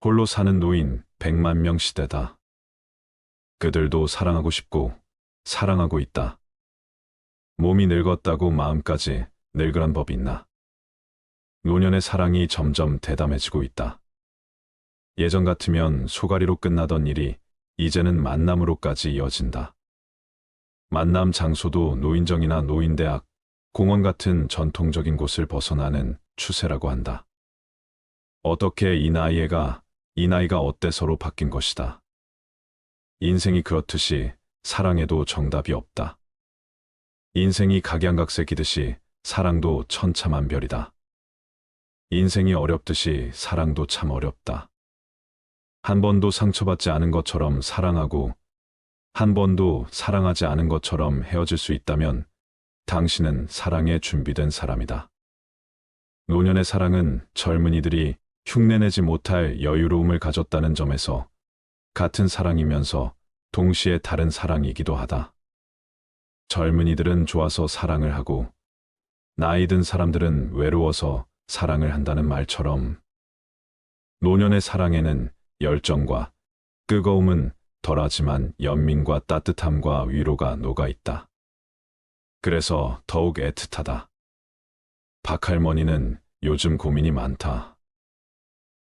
홀로 사는 노인 100만 명 시대다. 그들도 사랑하고 싶고 사랑하고 있다. 몸이 늙었다고 마음까지 늙으란 법이 있나. 노년의 사랑이 점점 대담해지고 있다. 예전 같으면 소가리로 끝나던 일이 이제는 만남으로까지 이어진다. 만남 장소도 노인정이나 노인대학, 공원 같은 전통적인 곳을 벗어나는 추세라고 한다. 어떻게 이 나이가 어때서로 바뀐 것이다. 인생이 그렇듯이 사랑에도 정답이 없다. 인생이 각양각색이듯이 사랑도 천차만별이다. 인생이 어렵듯이 사랑도 참 어렵다. 한 번도 상처받지 않은 것처럼 사랑하고 한 번도 사랑하지 않은 것처럼 헤어질 수 있다면 당신은 사랑에 준비된 사람이다. 노년의 사랑은 젊은이들이 흉내내지 못할 여유로움을 가졌다는 점에서 같은 사랑이면서 동시에 다른 사랑이기도 하다. 젊은이들은 좋아서 사랑을 하고 나이 든 사람들은 외로워서 사랑을 한다는 말처럼 노년의 사랑에는 열정과 뜨거움은 덜하지만 연민과 따뜻함과 위로가 녹아있다. 그래서 더욱 애틋하다. 박할머니는 요즘 고민이 많다.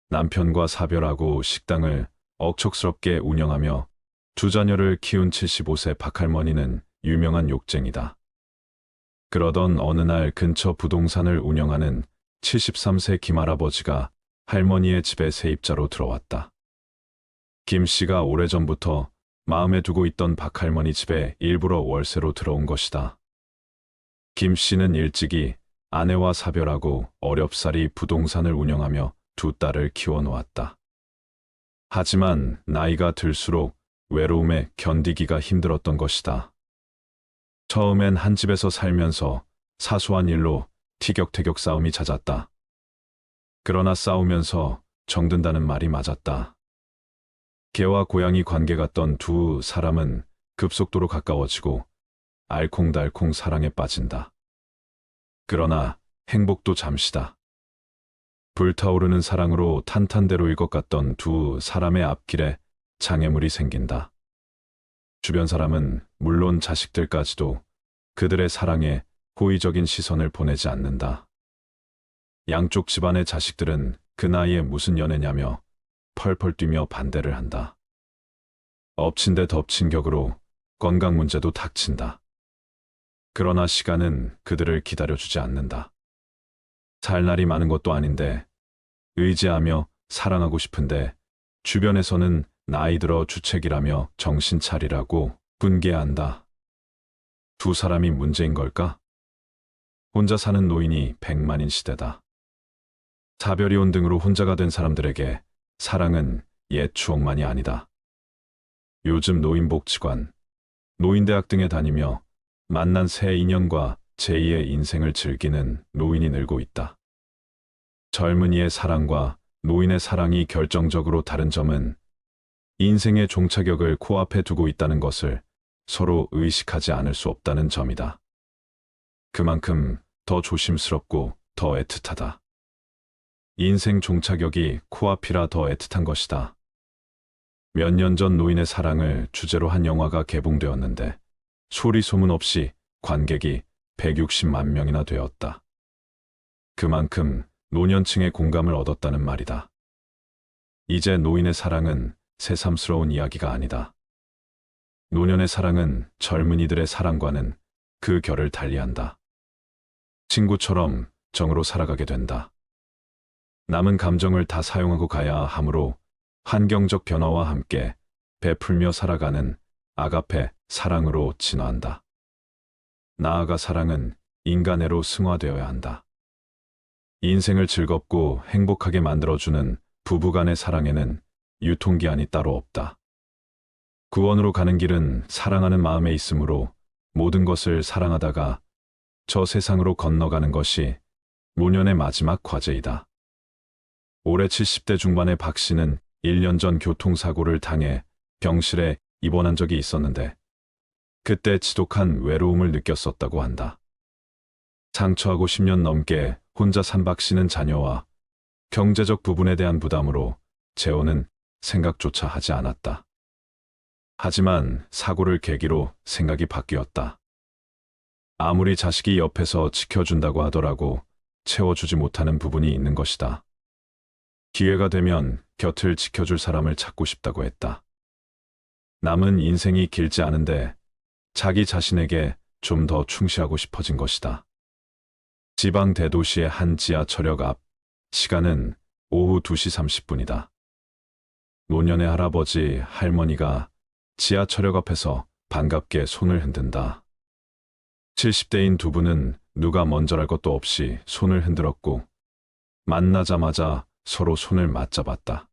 남편과 사별하고 식당을 억척스럽게 운영하며 두 자녀를 키운 75세 박할머니는 유명한 욕쟁이다. 그러던 어느 날 근처 부동산을 운영하는 73세 김할아버지가 할머니의 집에 세입자로 들어왔다. 김 씨가 오래전부터 마음에 두고 있던 박할머니 집에 일부러 월세로 들어온 것이다. 김 씨는 일찍이 아내와 사별하고 어렵사리 부동산을 운영하며 두 딸을 키워놓았다. 하지만 나이가 들수록 외로움에 견디기가 힘들었던 것이다. 처음엔 한 집에서 살면서 사소한 일로 티격태격 싸움이 잦았다. 그러나 싸우면서 정든다는 말이 맞았다. 개와 고양이 관계 같던 두 사람은 급속도로 가까워지고 알콩달콩 사랑에 빠진다. 그러나 행복도 잠시다. 불타오르는 사랑으로 탄탄대로일 것 같던 두 사람의 앞길에 장애물이 생긴다. 주변 사람은 물론 자식들까지도 그들의 사랑에 호의적인 시선을 보내지 않는다. 양쪽 집안의 자식들은 그 나이에 무슨 연애냐며 펄펄 뛰며 반대를 한다. 엎친 데 덮친 격으로 건강 문제도 닥친다. 그러나 시간은 그들을 기다려주지 않는다. 살 날이 많은 것도 아닌데 의지하며 사랑하고 싶은데 주변에서는 나이 들어 주책이라며 정신 차리라고 분개한다. 두 사람이 문제인 걸까? 혼자 사는 노인이 100만인 시대다. 사별이혼 등으로 혼자가 된 사람들에게 사랑은 옛 추억만이 아니다. 요즘 노인복지관, 노인대학 등에 다니며 만난 새 인연과 제2의 인생을 즐기는 노인이 늘고 있다. 젊은이의 사랑과 노인의 사랑이 결정적으로 다른 점은 인생의 종착역을 코앞에 두고 있다는 것을 서로 의식하지 않을 수 없다는 점이다. 그만큼 더 조심스럽고 더 애틋하다. 인생 종착역이 코앞이라 더 애틋한 것이다. 몇 년 전 노인의 사랑을 주제로 한 영화가 개봉되었는데 소리 소문 없이 관객이 160만 명이나 되었다. 그만큼 노년층의 공감을 얻었다는 말이다. 이제 노인의 사랑은 새삼스러운 이야기가 아니다. 노년의 사랑은 젊은이들의 사랑과는 그 결을 달리한다. 친구처럼 정으로 살아가게 된다. 남은 감정을 다 사용하고 가야 하므로 환경적 변화와 함께 베풀며 살아가는 아가페 사랑으로 진화한다. 나아가 사랑은 인간애로 승화되어야 한다. 인생을 즐겁고 행복하게 만들어주는 부부간의 사랑에는 유통기한이 따로 없다. 구원으로 가는 길은 사랑하는 마음에 있으므로 모든 것을 사랑하다가 저 세상으로 건너가는 것이 노년의 마지막 과제이다. 올해 70대 중반의 박 씨는 1년 전 교통사고를 당해 병실에 입원한 적이 있었는데 그때 지독한 외로움을 느꼈었다고 한다. 상처하고 10년 넘게 혼자 산 박 씨는 자녀와 경제적 부분에 대한 부담으로 재혼은 생각조차 하지 않았다. 하지만 사고를 계기로 생각이 바뀌었다. 아무리 자식이 옆에서 지켜준다고 하더라도 채워주지 못하는 부분이 있는 것이다. 기회가 되면 곁을 지켜줄 사람을 찾고 싶다고 했다. 남은 인생이 길지 않은데 자기 자신에게 좀 더 충실하고 싶어진 것이다. 지방 대도시의 한 지하철역 앞, 시간은 오후 2시 30분이다. 노년의 할아버지, 할머니가 지하철역 앞에서 반갑게 손을 흔든다. 70대인 두 분은 누가 먼저랄 것도 없이 손을 흔들었고 만나자마자 서로 손을 맞잡았다.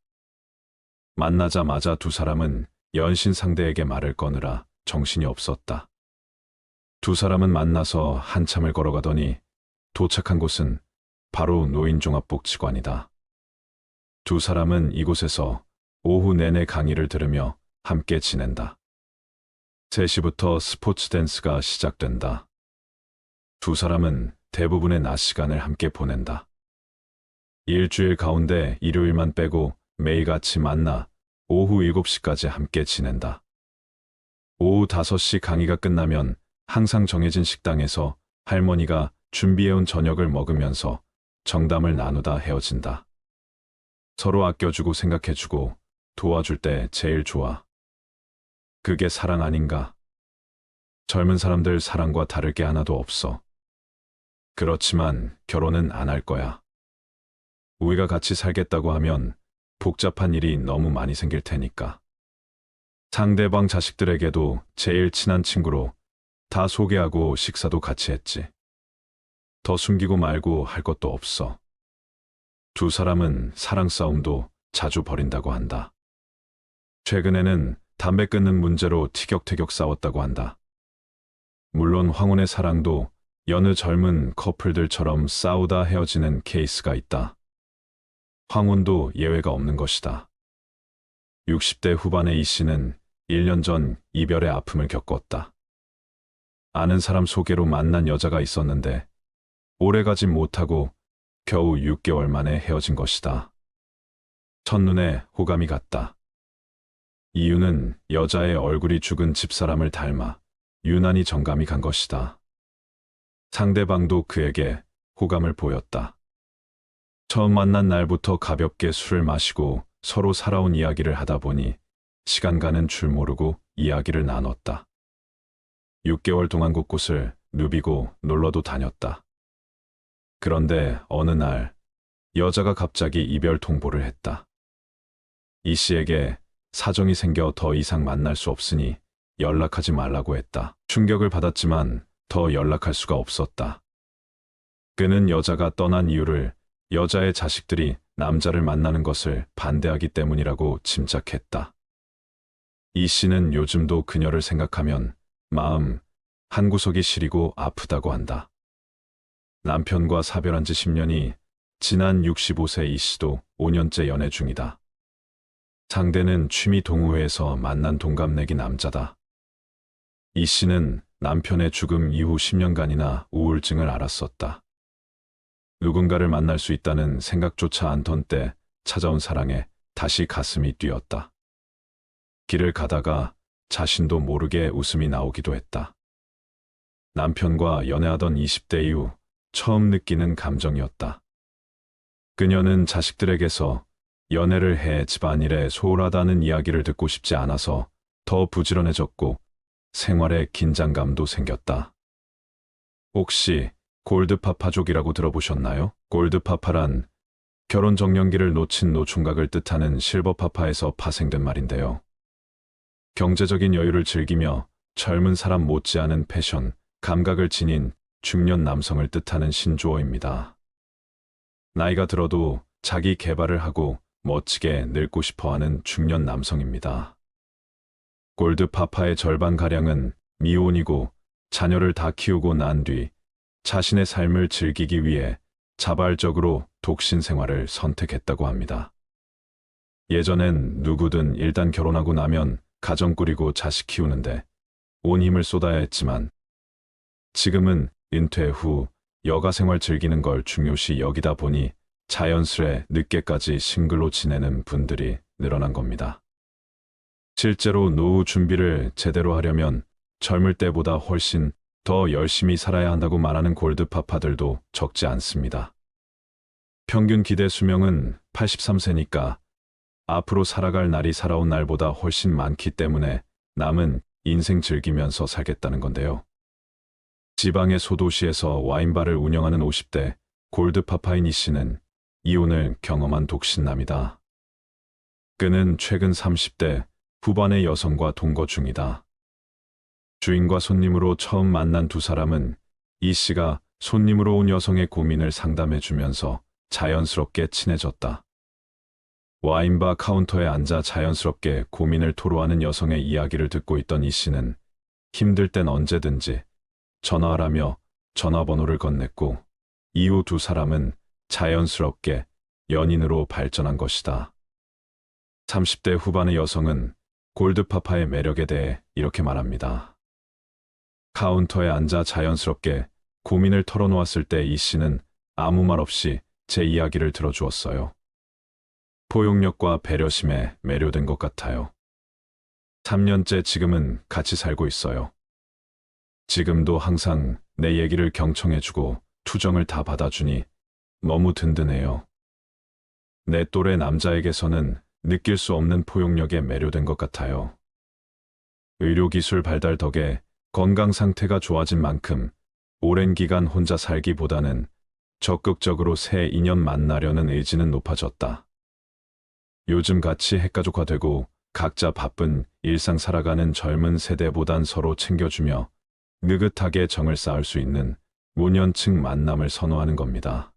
만나자마자 두 사람은 연신 상대에게 말을 꺼느라 정신이 없었다. 두 사람은 만나서 한참을 걸어가더니 도착한 곳은 바로 노인종합복지관이다. 두 사람은 이곳에서 오후 내내 강의를 들으며 함께 지낸다. 3시부터 스포츠 댄스가 시작된다. 두 사람은 대부분의 낮 시간을 함께 보낸다. 일주일 가운데 일요일만 빼고 매일같이 만나 오후 7시까지 함께 지낸다. 오후 5시 강의가 끝나면 항상 정해진 식당에서 할머니가 준비해온 저녁을 먹으면서 정담을 나누다 헤어진다. 서로 아껴주고 생각해주고 도와줄 때 제일 좋아. 그게 사랑 아닌가? 젊은 사람들 사랑과 다를 게 하나도 없어. 그렇지만 결혼은 안 할 거야. 우리가 같이 살겠다고 하면 복잡한 일이 너무 많이 생길 테니까. 상대방 자식들에게도 제일 친한 친구로 다 소개하고 식사도 같이 했지. 더 숨기고 말고 할 것도 없어. 두 사람은 사랑 싸움도 자주 벌인다고 한다. 최근에는 담배 끊는 문제로 티격태격 싸웠다고 한다. 물론 황혼의 사랑도 여느 젊은 커플들처럼 싸우다 헤어지는 케이스가 있다. 황혼도 예외가 없는 것이다. 60대 후반의 이 씨는 1년 전 이별의 아픔을 겪었다. 아는 사람 소개로 만난 여자가 있었는데 오래가지 못하고 겨우 6개월 만에 헤어진 것이다. 첫눈에 호감이 갔다. 이유는 여자의 얼굴이 죽은 집사람을 닮아 유난히 정감이 간 것이다. 상대방도 그에게 호감을 보였다. 처음 만난 날부터 가볍게 술을 마시고 서로 살아온 이야기를 하다 보니 시간 가는 줄 모르고 이야기를 나눴다. 6개월 동안 곳곳을 누비고 놀러도 다녔다. 그런데 어느 날 여자가 갑자기 이별 통보를 했다. 이 씨에게 사정이 생겨 더 이상 만날 수 없으니 연락하지 말라고 했다. 충격을 받았지만 더 연락할 수가 없었다. 그는 여자가 떠난 이유를 여자의 자식들이 남자를 만나는 것을 반대하기 때문이라고 짐작했다. 이 씨는 요즘도 그녀를 생각하면 마음 한구석이 시리고 아프다고 한다. 남편과 사별한 지 10년이 지난 65세 이 씨도 5년째 연애 중이다. 상대는 취미 동호회에서 만난 동갑내기 남자다. 이 씨는 남편의 죽음 이후 10년간이나 우울증을 앓았었다. 누군가를 만날 수 있다는 생각조차 않던 때 찾아온 사랑에 다시 가슴이 뛰었다. 길을 가다가 자신도 모르게 웃음이 나오기도 했다. 남편과 연애하던 20대 이후 처음 느끼는 감정이었다. 그녀는 자식들에게서 연애를 해 집안일에 소홀하다는 이야기를 듣고 싶지 않아서 더 부지런해졌고 생활에 긴장감도 생겼다. 혹시 골드파파족이라고 들어보셨나요? 골드파파란 결혼 정년기를 놓친 노총각을 뜻하는 실버파파에서 파생된 말인데요. 경제적인 여유를 즐기며 젊은 사람 못지않은 패션, 감각을 지닌 중년 남성을 뜻하는 신조어입니다. 나이가 들어도 자기 개발을 하고 멋지게 늙고 싶어하는 중년 남성입니다. 골드파파의 절반가량은 미혼이고 자녀를 다 키우고 난 뒤 자신의 삶을 즐기기 위해 자발적으로 독신 생활을 선택했다고 합니다. 예전엔 누구든 일단 결혼하고 나면 가정 꾸리고 자식 키우는데 온 힘을 쏟아야 했지만 지금은 은퇴 후 여가 생활 즐기는 걸 중요시 여기다 보니 자연스레 늦게까지 싱글로 지내는 분들이 늘어난 겁니다. 실제로 노후 준비를 제대로 하려면 젊을 때보다 훨씬 더 열심히 살아야 한다고 말하는 골드파파들도 적지 않습니다. 평균 기대 수명은 83세니까 앞으로 살아갈 날이 살아온 날보다 훨씬 많기 때문에 남은 인생 즐기면서 살겠다는 건데요. 지방의 소도시에서 와인바를 운영하는 50대 골드파파인 이 씨는 이혼을 경험한 독신남이다. 그는 최근 30대 후반의 여성과 동거 중이다. 주인과 손님으로 처음 만난 두 사람은 이 씨가 손님으로 온 여성의 고민을 상담해주면서 자연스럽게 친해졌다. 와인바 카운터에 앉아 자연스럽게 고민을 토로하는 여성의 이야기를 듣고 있던 이 씨는 힘들 땐 언제든지 전화하라며 전화번호를 건넸고 이후 두 사람은 자연스럽게 연인으로 발전한 것이다. 30대 후반의 여성은 골드파파의 매력에 대해 이렇게 말합니다. 카운터에 앉아 자연스럽게 고민을 털어놓았을 때 이 씨는 아무 말 없이 제 이야기를 들어주었어요. 포용력과 배려심에 매료된 것 같아요. 3년째 지금은 같이 살고 있어요. 지금도 항상 내 얘기를 경청해주고 투정을 다 받아주니 너무 든든해요. 내 또래 남자에게서는 느낄 수 없는 포용력에 매료된 것 같아요. 의료기술 발달 덕에 건강 상태가 좋아진 만큼 오랜 기간 혼자 살기보다는 적극적으로 새 인연 만나려는 의지는 높아졌다. 요즘 같이 핵가족화되고 각자 바쁜 일상 살아가는 젊은 세대보단 서로 챙겨주며 느긋하게 정을 쌓을 수 있는 노년층 만남을 선호하는 겁니다.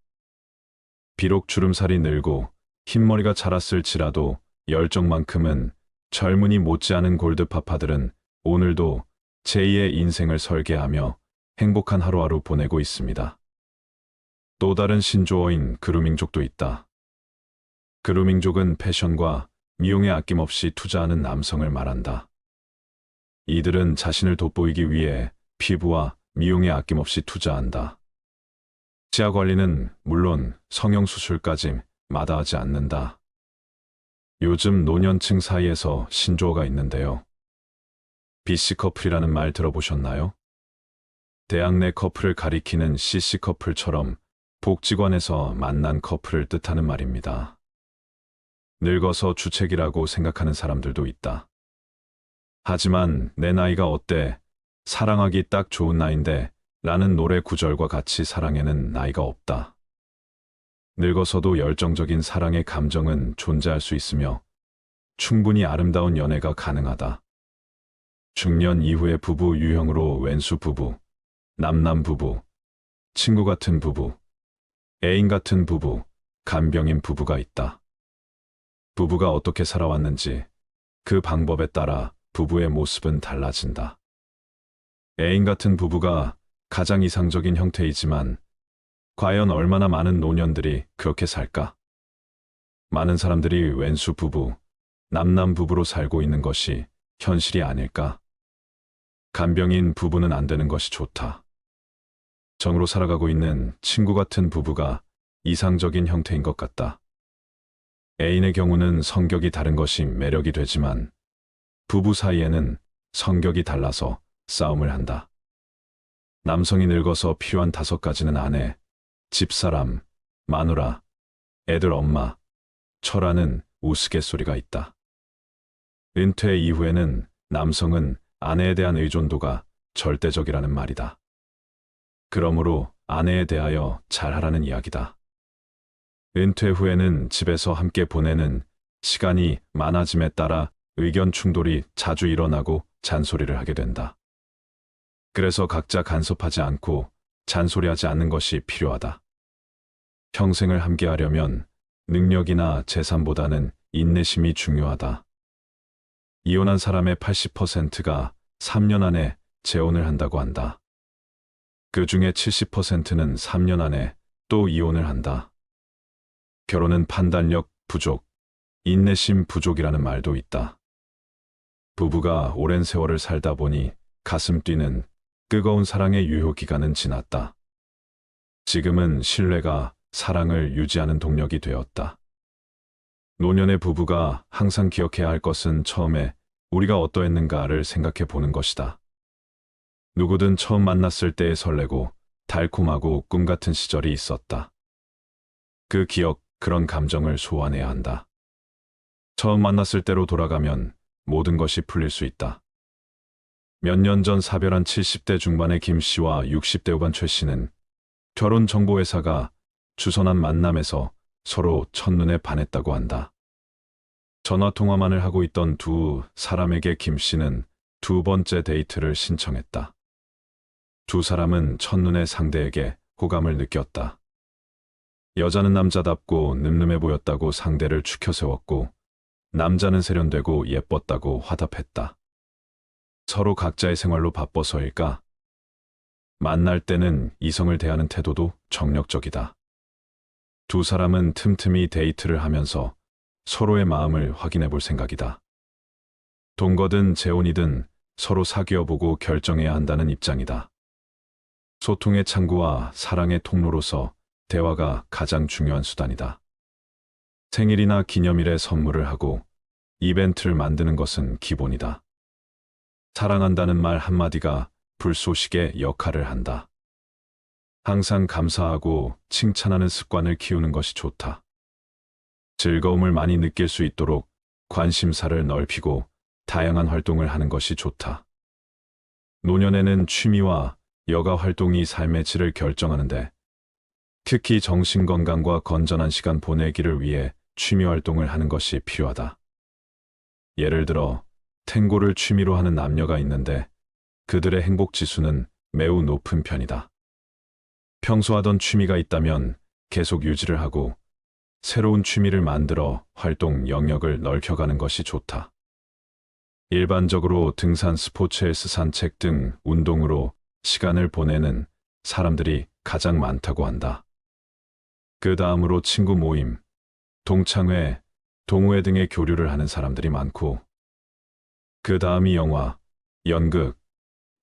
비록 주름살이 늘고 흰머리가 자랐을지라도 열정만큼은 젊은이 못지않은 골드파파들은 오늘도 제2의 인생을 설계하며 행복한 하루하루 보내고 있습니다. 또 다른 신조어인 그루밍족도 있다. 그루밍족은 패션과 미용에 아낌없이 투자하는 남성을 말한다. 이들은 자신을 돋보이기 위해 피부와 미용에 아낌없이 투자한다. 치아 관리는 물론 성형수술까지 마다하지 않는다. 요즘 노년층 사이에서 신조어가 있는데요. BC커플이라는 말 들어보셨나요? 대학 내 커플을 가리키는 CC커플처럼 복지관에서 만난 커플을 뜻하는 말입니다. 늙어서 주책이라고 생각하는 사람들도 있다. 하지만 내 나이가 어때? 사랑하기 딱 좋은 나이인데 라는 노래 구절과 같이 사랑에는 나이가 없다. 늙어서도 열정적인 사랑의 감정은 존재할 수 있으며 충분히 아름다운 연애가 가능하다. 중년 이후의 부부 유형으로 왼수 부부, 남남 부부, 친구 같은 부부, 애인 같은 부부, 간병인 부부가 있다. 부부가 어떻게 살아왔는지 그 방법에 따라 부부의 모습은 달라진다. 애인 같은 부부가 가장 이상적인 형태이지만 과연 얼마나 많은 노년들이 그렇게 살까? 많은 사람들이 왼수 부부, 남남 부부로 살고 있는 것이 현실이 아닐까? 간병인 부부는 안 되는 것이 좋다. 정으로 살아가고 있는 친구 같은 부부가 이상적인 형태인 것 같다. 애인의 경우는 성격이 다른 것이 매력이 되지만 부부 사이에는 성격이 달라서 싸움을 한다. 남성이 늙어서 필요한 5가지는 아내, 집사람, 마누라, 애들 엄마, 처라는 우스갯소리가 있다. 은퇴 이후에는 남성은 아내에 대한 의존도가 절대적이라는 말이다. 그러므로 아내에 대하여 잘하라는 이야기다. 은퇴 후에는 집에서 함께 보내는 시간이 많아짐에 따라 의견 충돌이 자주 일어나고 잔소리를 하게 된다. 그래서 각자 간섭하지 않고 잔소리하지 않는 것이 필요하다. 평생을 함께하려면 능력이나 재산보다는 인내심이 중요하다. 이혼한 사람의 80%가 3년 안에 재혼을 한다고 한다. 그 중에 70%는 3년 안에 또 이혼을 한다. 결혼은 판단력 부족, 인내심 부족이라는 말도 있다. 부부가 오랜 세월을 살다 보니 가슴 뛰는 뜨거운 사랑의 유효 기간은 지났다. 지금은 신뢰가 사랑을 유지하는 동력이 되었다. 노년의 부부가 항상 기억해야 할 것은 처음에 우리가 어떠했는가를 생각해 보는 것이다. 누구든 처음 만났을 때에 설레고 달콤하고 꿈 같은 시절이 있었다. 그 기억, 그런 감정을 소환해야 한다. 처음 만났을 때로 돌아가면 모든 것이 풀릴 수 있다. 몇 년 전 사별한 70대 중반의 김 씨와 60대 후반 최 씨는 결혼정보회사가 주선한 만남에서 서로 첫눈에 반했다고 한다. 전화통화만을 하고 있던 두 사람에게 김 씨는 두 번째 데이트를 신청했다. 두 사람은 첫눈에 상대에게 호감을 느꼈다. 여자는 남자답고 늠름해 보였다고 상대를 추켜 세웠고, 남자는 세련되고 예뻤다고 화답했다. 서로 각자의 생활로 바빠서일까? 만날 때는 이성을 대하는 태도도 정력적이다. 두 사람은 틈틈이 데이트를 하면서 서로의 마음을 확인해 볼 생각이다. 동거든 재혼이든 서로 사귀어보고 결정해야 한다는 입장이다. 소통의 창구와 사랑의 통로로서 대화가 가장 중요한 수단이다. 생일이나 기념일에 선물을 하고 이벤트를 만드는 것은 기본이다. 사랑한다는 말 한마디가 불쏘시개 역할을 한다. 항상 감사하고 칭찬하는 습관을 키우는 것이 좋다. 즐거움을 많이 느낄 수 있도록 관심사를 넓히고 다양한 활동을 하는 것이 좋다. 노년에는 취미와 여가 활동이 삶의 질을 결정하는데, 특히 정신건강과 건전한 시간 보내기를 위해 취미 활동을 하는 것이 필요하다. 예를 들어 탱고를 취미로 하는 남녀가 있는데 그들의 행복 지수는 매우 높은 편이다. 평소 하던 취미가 있다면 계속 유지를 하고 새로운 취미를 만들어 활동 영역을 넓혀가는 것이 좋다. 일반적으로 등산, 스포츠, 헬스, 산책 등 운동으로 시간을 보내는 사람들이 가장 많다고 한다. 그 다음으로 친구 모임, 동창회, 동호회 등의 교류를 하는 사람들이 많고, 그 다음이 영화, 연극,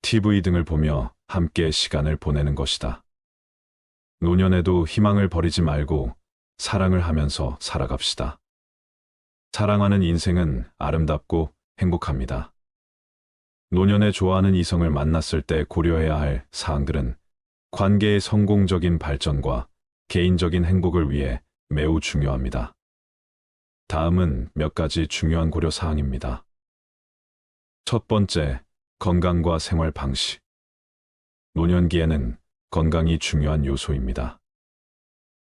TV 등을 보며 함께 시간을 보내는 것이다. 노년에도 희망을 버리지 말고 사랑을 하면서 살아갑시다. 사랑하는 인생은 아름답고 행복합니다. 노년에 좋아하는 이성을 만났을 때 고려해야 할 사항들은 관계의 성공적인 발전과 개인적인 행복을 위해 매우 중요합니다. 다음은 몇 가지 중요한 고려 사항입니다. 첫 번째, 건강과 생활 방식. 노년기에는 건강이 중요한 요소입니다.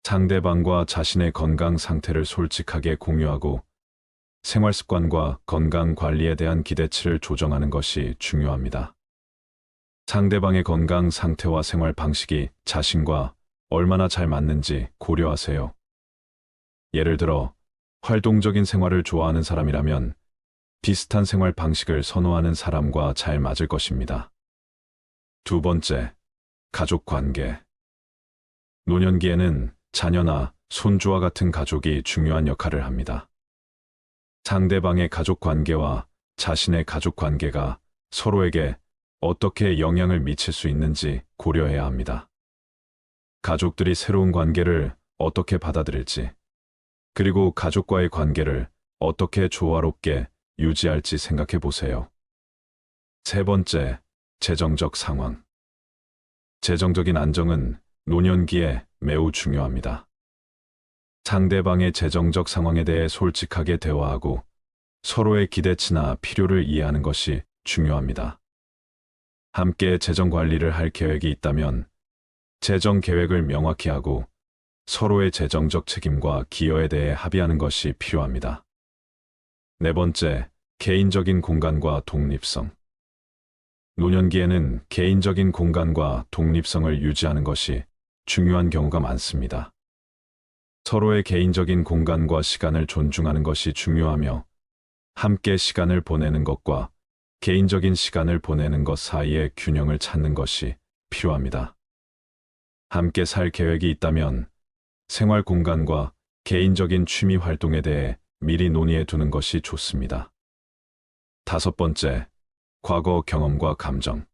상대방과 자신의 건강 상태를 솔직하게 공유하고 생활 습관과 건강 관리에 대한 기대치를 조정하는 것이 중요합니다. 상대방의 건강 상태와 생활 방식이 자신과 얼마나 잘 맞는지 고려하세요. 예를 들어 활동적인 생활을 좋아하는 사람이라면 비슷한 생활 방식을 선호하는 사람과 잘 맞을 것입니다. 두 번째, 가족 관계. 노년기에는 자녀나 손주와 같은 가족이 중요한 역할을 합니다. 상대방의 가족 관계와 자신의 가족 관계가 서로에게 어떻게 영향을 미칠 수 있는지 고려해야 합니다. 가족들이 새로운 관계를 어떻게 받아들일지, 그리고 가족과의 관계를 어떻게 조화롭게 유지할지 생각해 보세요. 세 번째, 재정적 상황. 재정적인 안정은 노년기에 매우 중요합니다. 상대방의 재정적 상황에 대해 솔직하게 대화하고 서로의 기대치나 필요를 이해하는 것이 중요합니다. 함께 재정 관리를 할 계획이 있다면 재정 계획을 명확히 하고 서로의 재정적 책임과 기여에 대해 합의하는 것이 필요합니다. 네 번째, 개인적인 공간과 독립성. 노년기에는 개인적인 공간과 독립성을 유지하는 것이 중요한 경우가 많습니다. 서로의 개인적인 공간과 시간을 존중하는 것이 중요하며 함께 시간을 보내는 것과 개인적인 시간을 보내는 것 사이의 균형을 찾는 것이 필요합니다. 함께 살 계획이 있다면 생활 공간과 개인적인 취미 활동에 대해 미리 논의해 두는 것이 좋습니다. 다섯 번째, 과거 경험과 감정.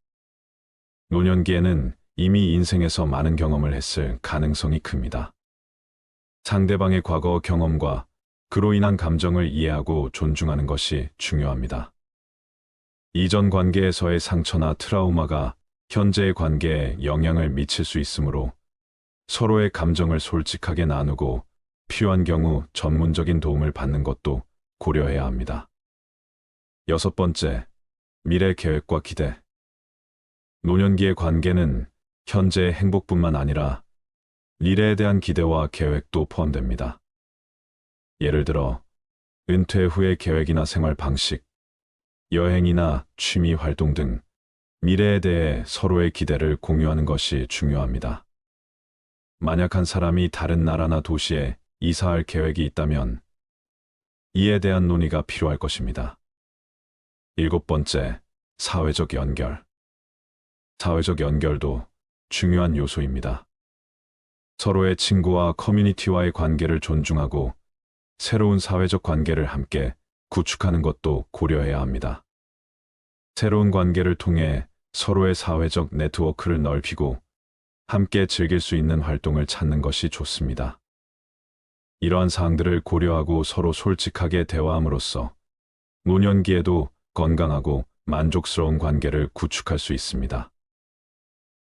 노년기에는 이미 인생에서 많은 경험을 했을 가능성이 큽니다. 상대방의 과거 경험과 그로 인한 감정을 이해하고 존중하는 것이 중요합니다. 이전 관계에서의 상처나 트라우마가 현재의 관계에 영향을 미칠 수 있으므로 서로의 감정을 솔직하게 나누고 필요한 경우 전문적인 도움을 받는 것도 고려해야 합니다. 여섯 번째, 미래 계획과 기대. 노년기의 관계는 현재의 행복뿐만 아니라 미래에 대한 기대와 계획도 포함됩니다. 예를 들어, 은퇴 후의 계획이나 생활 방식, 여행이나 취미 활동 등 미래에 대해 서로의 기대를 공유하는 것이 중요합니다. 만약 한 사람이 다른 나라나 도시에 이사할 계획이 있다면 이에 대한 논의가 필요할 것입니다. 일곱 번째, 사회적 연결. 사회적 연결도 중요한 요소입니다. 서로의 친구와 커뮤니티와의 관계를 존중하고 새로운 사회적 관계를 함께 구축하는 것도 고려해야 합니다. 새로운 관계를 통해 서로의 사회적 네트워크를 넓히고 함께 즐길 수 있는 활동을 찾는 것이 좋습니다. 이러한 사항들을 고려하고 서로 솔직하게 대화함으로써 노년기에도 건강하고 만족스러운 관계를 구축할 수 있습니다.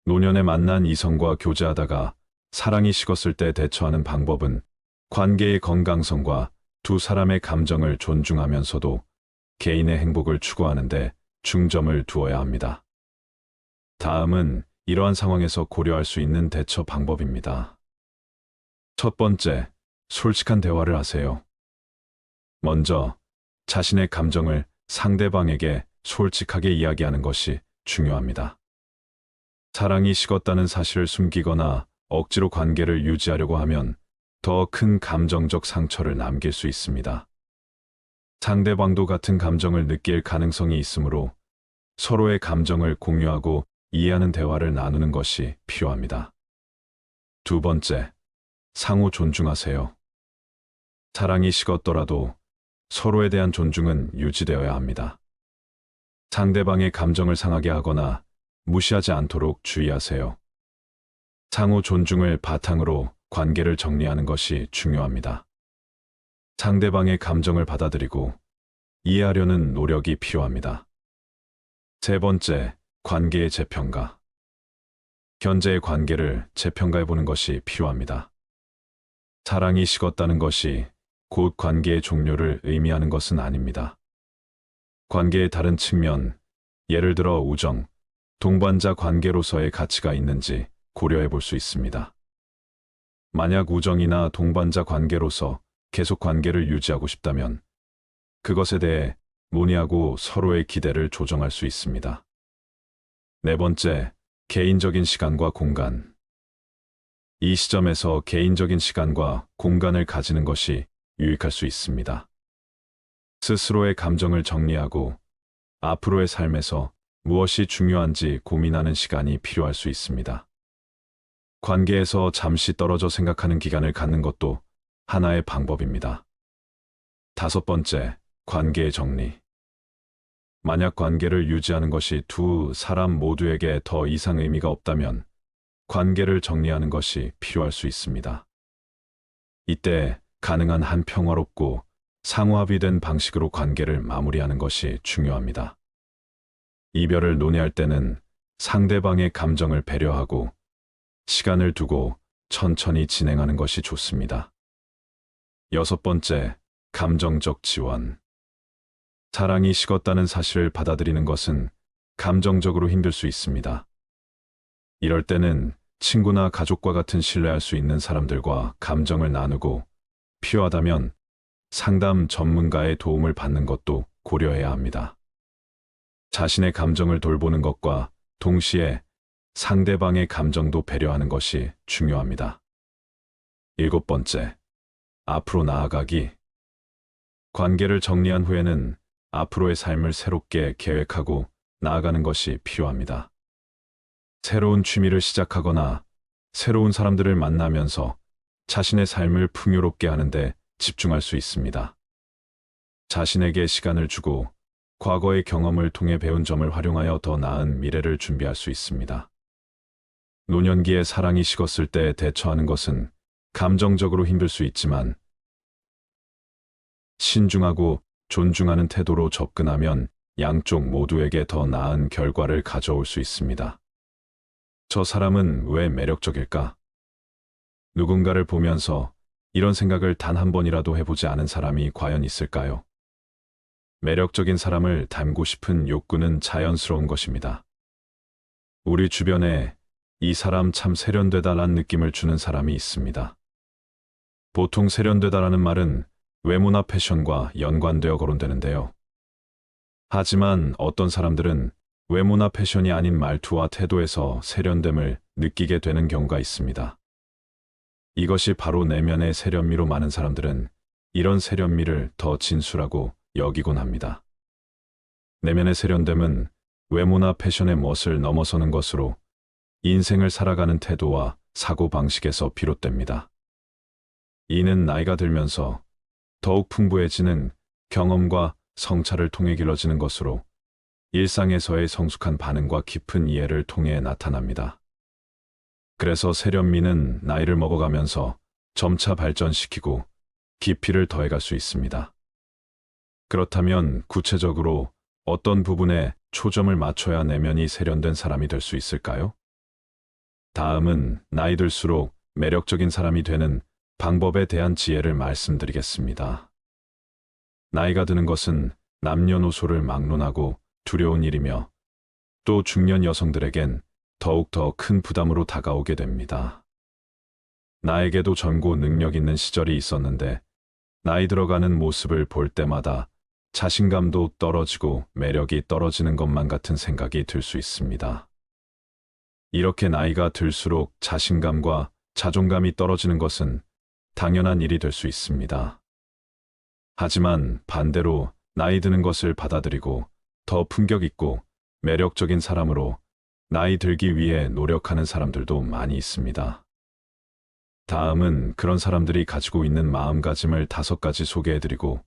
노년에 만난 이성과 교제하다가 사랑이 식었을 때 대처하는 방법은 관계의 건강성과 두 사람의 감정을 존중하면서도 개인의 행복을 추구하는 데 중점을 두어야 합니다. 다음은 이러한 상황에서 고려할 수 있는 대처 방법입니다. 첫 번째, 솔직한 대화를 하세요. 먼저 자신의 감정을 상대방에게 솔직하게 이야기하는 것이 중요합니다. 사랑이 식었다는 사실을 숨기거나 억지로 관계를 유지하려고 하면 더 큰 감정적 상처를 남길 수 있습니다. 상대방도 같은 감정을 느낄 가능성이 있으므로 서로의 감정을 공유하고 이해하는 대화를 나누는 것이 필요합니다. 두 번째, 상호 존중하세요. 사랑이 식었더라도 서로에 대한 존중은 유지되어야 합니다. 상대방의 감정을 상하게 하거나 무시하지 않도록 주의하세요. 상호 존중을 바탕으로 관계를 정리하는 것이 중요합니다. 상대방의 감정을 받아들이고 이해하려는 노력이 필요합니다. 세 번째, 관계의 재평가. 현재의 관계를 재평가해보는 것이 필요합니다. 사랑이 식었다는 것이 곧 관계의 종료를 의미하는 것은 아닙니다. 관계의 다른 측면, 예를 들어 우정, 동반자 관계로서의 가치가 있는지 고려해 볼 수 있습니다. 만약 우정이나 동반자 관계로서 계속 관계를 유지하고 싶다면 그것에 대해 논의하고 서로의 기대를 조정할 수 있습니다. 네 번째, 개인적인 시간과 공간. 이 시점에서 개인적인 시간과 공간을 가지는 것이 유익할 수 있습니다. 스스로의 감정을 정리하고 앞으로의 삶에서 무엇이 중요한지 고민하는 시간이 필요할 수 있습니다. 관계에서 잠시 떨어져 생각하는 기간을 갖는 것도 하나의 방법입니다. 다섯 번째, 관계의 정리. 만약 관계를 유지하는 것이 두 사람 모두에게 더 이상 의미가 없다면 관계를 정리하는 것이 필요할 수 있습니다. 이때 가능한 한 평화롭고 상호합의된 방식으로 관계를 마무리하는 것이 중요합니다. 이별을 논의할 때는 상대방의 감정을 배려하고 시간을 두고 천천히 진행하는 것이 좋습니다. 여섯 번째, 감정적 지원. 사랑이 식었다는 사실을 받아들이는 것은 감정적으로 힘들 수 있습니다. 이럴 때는 친구나 가족과 같은 신뢰할 수 있는 사람들과 감정을 나누고 필요하다면 상담 전문가의 도움을 받는 것도 고려해야 합니다. 자신의 감정을 돌보는 것과 동시에 상대방의 감정도 배려하는 것이 중요합니다. 일곱 번째, 앞으로 나아가기. 관계를 정리한 후에는 앞으로의 삶을 새롭게 계획하고 나아가는 것이 필요합니다. 새로운 취미를 시작하거나 새로운 사람들을 만나면서 자신의 삶을 풍요롭게 하는데 집중할 수 있습니다. 자신에게 시간을 주고 과거의 경험을 통해 배운 점을 활용하여 더 나은 미래를 준비할 수 있습니다. 노년기에 사랑이 식었을 때 대처하는 것은 감정적으로 힘들 수 있지만 신중하고 존중하는 태도로 접근하면 양쪽 모두에게 더 나은 결과를 가져올 수 있습니다. 저 사람은 왜 매력적일까? 누군가를 보면서 이런 생각을 단 한 번이라도 해보지 않은 사람이 과연 있을까요? 매력적인 사람을 닮고 싶은 욕구는 자연스러운 것입니다. 우리 주변에 이 사람 참 세련되다라는 느낌을 주는 사람이 있습니다. 보통 세련되다라는 말은 외모나 패션과 연관되어 거론되는데요. 하지만 어떤 사람들은 외모나 패션이 아닌 말투와 태도에서 세련됨을 느끼게 되는 경우가 있습니다. 이것이 바로 내면의 세련미로 많은 사람들은 이런 세련미를 더 진수라고 여기곤 합니다. 내면의 세련됨은 외모나 패션의 멋을 넘어서는 것으로 인생을 살아가는 태도와 사고방식에서 비롯됩니다. 이는 나이가 들면서 더욱 풍부해지는 경험과 성찰을 통해 길러지는 것으로 일상에서의 성숙한 반응과 깊은 이해를 통해 나타납니다. 그래서 세련미는 나이를 먹어가면서 점차 발전시키고 깊이를 더해갈 수 있습니다. 그렇다면 구체적으로 어떤 부분에 초점을 맞춰야 내면이 세련된 사람이 될 수 있을까요? 다음은 나이 들수록 매력적인 사람이 되는 방법에 대한 지혜를 말씀드리겠습니다. 나이가 드는 것은 남녀노소를 막론하고 두려운 일이며 또 중년 여성들에겐 더욱더 큰 부담으로 다가오게 됩니다. 나에게도 젊고 능력 있는 시절이 있었는데 나이 들어가는 모습을 볼 때마다 자신감도 떨어지고 매력이 떨어지는 것만 같은 생각이 들 수 있습니다. 이렇게 나이가 들수록 자신감과 자존감이 떨어지는 것은 당연한 일이 될 수 있습니다. 하지만 반대로 나이 드는 것을 받아들이고 더 품격 있고 매력적인 사람으로 나이 들기 위해 노력하는 사람들도 많이 있습니다. 다음은 그런 사람들이 가지고 있는 마음가짐을 5가지 소개해드리고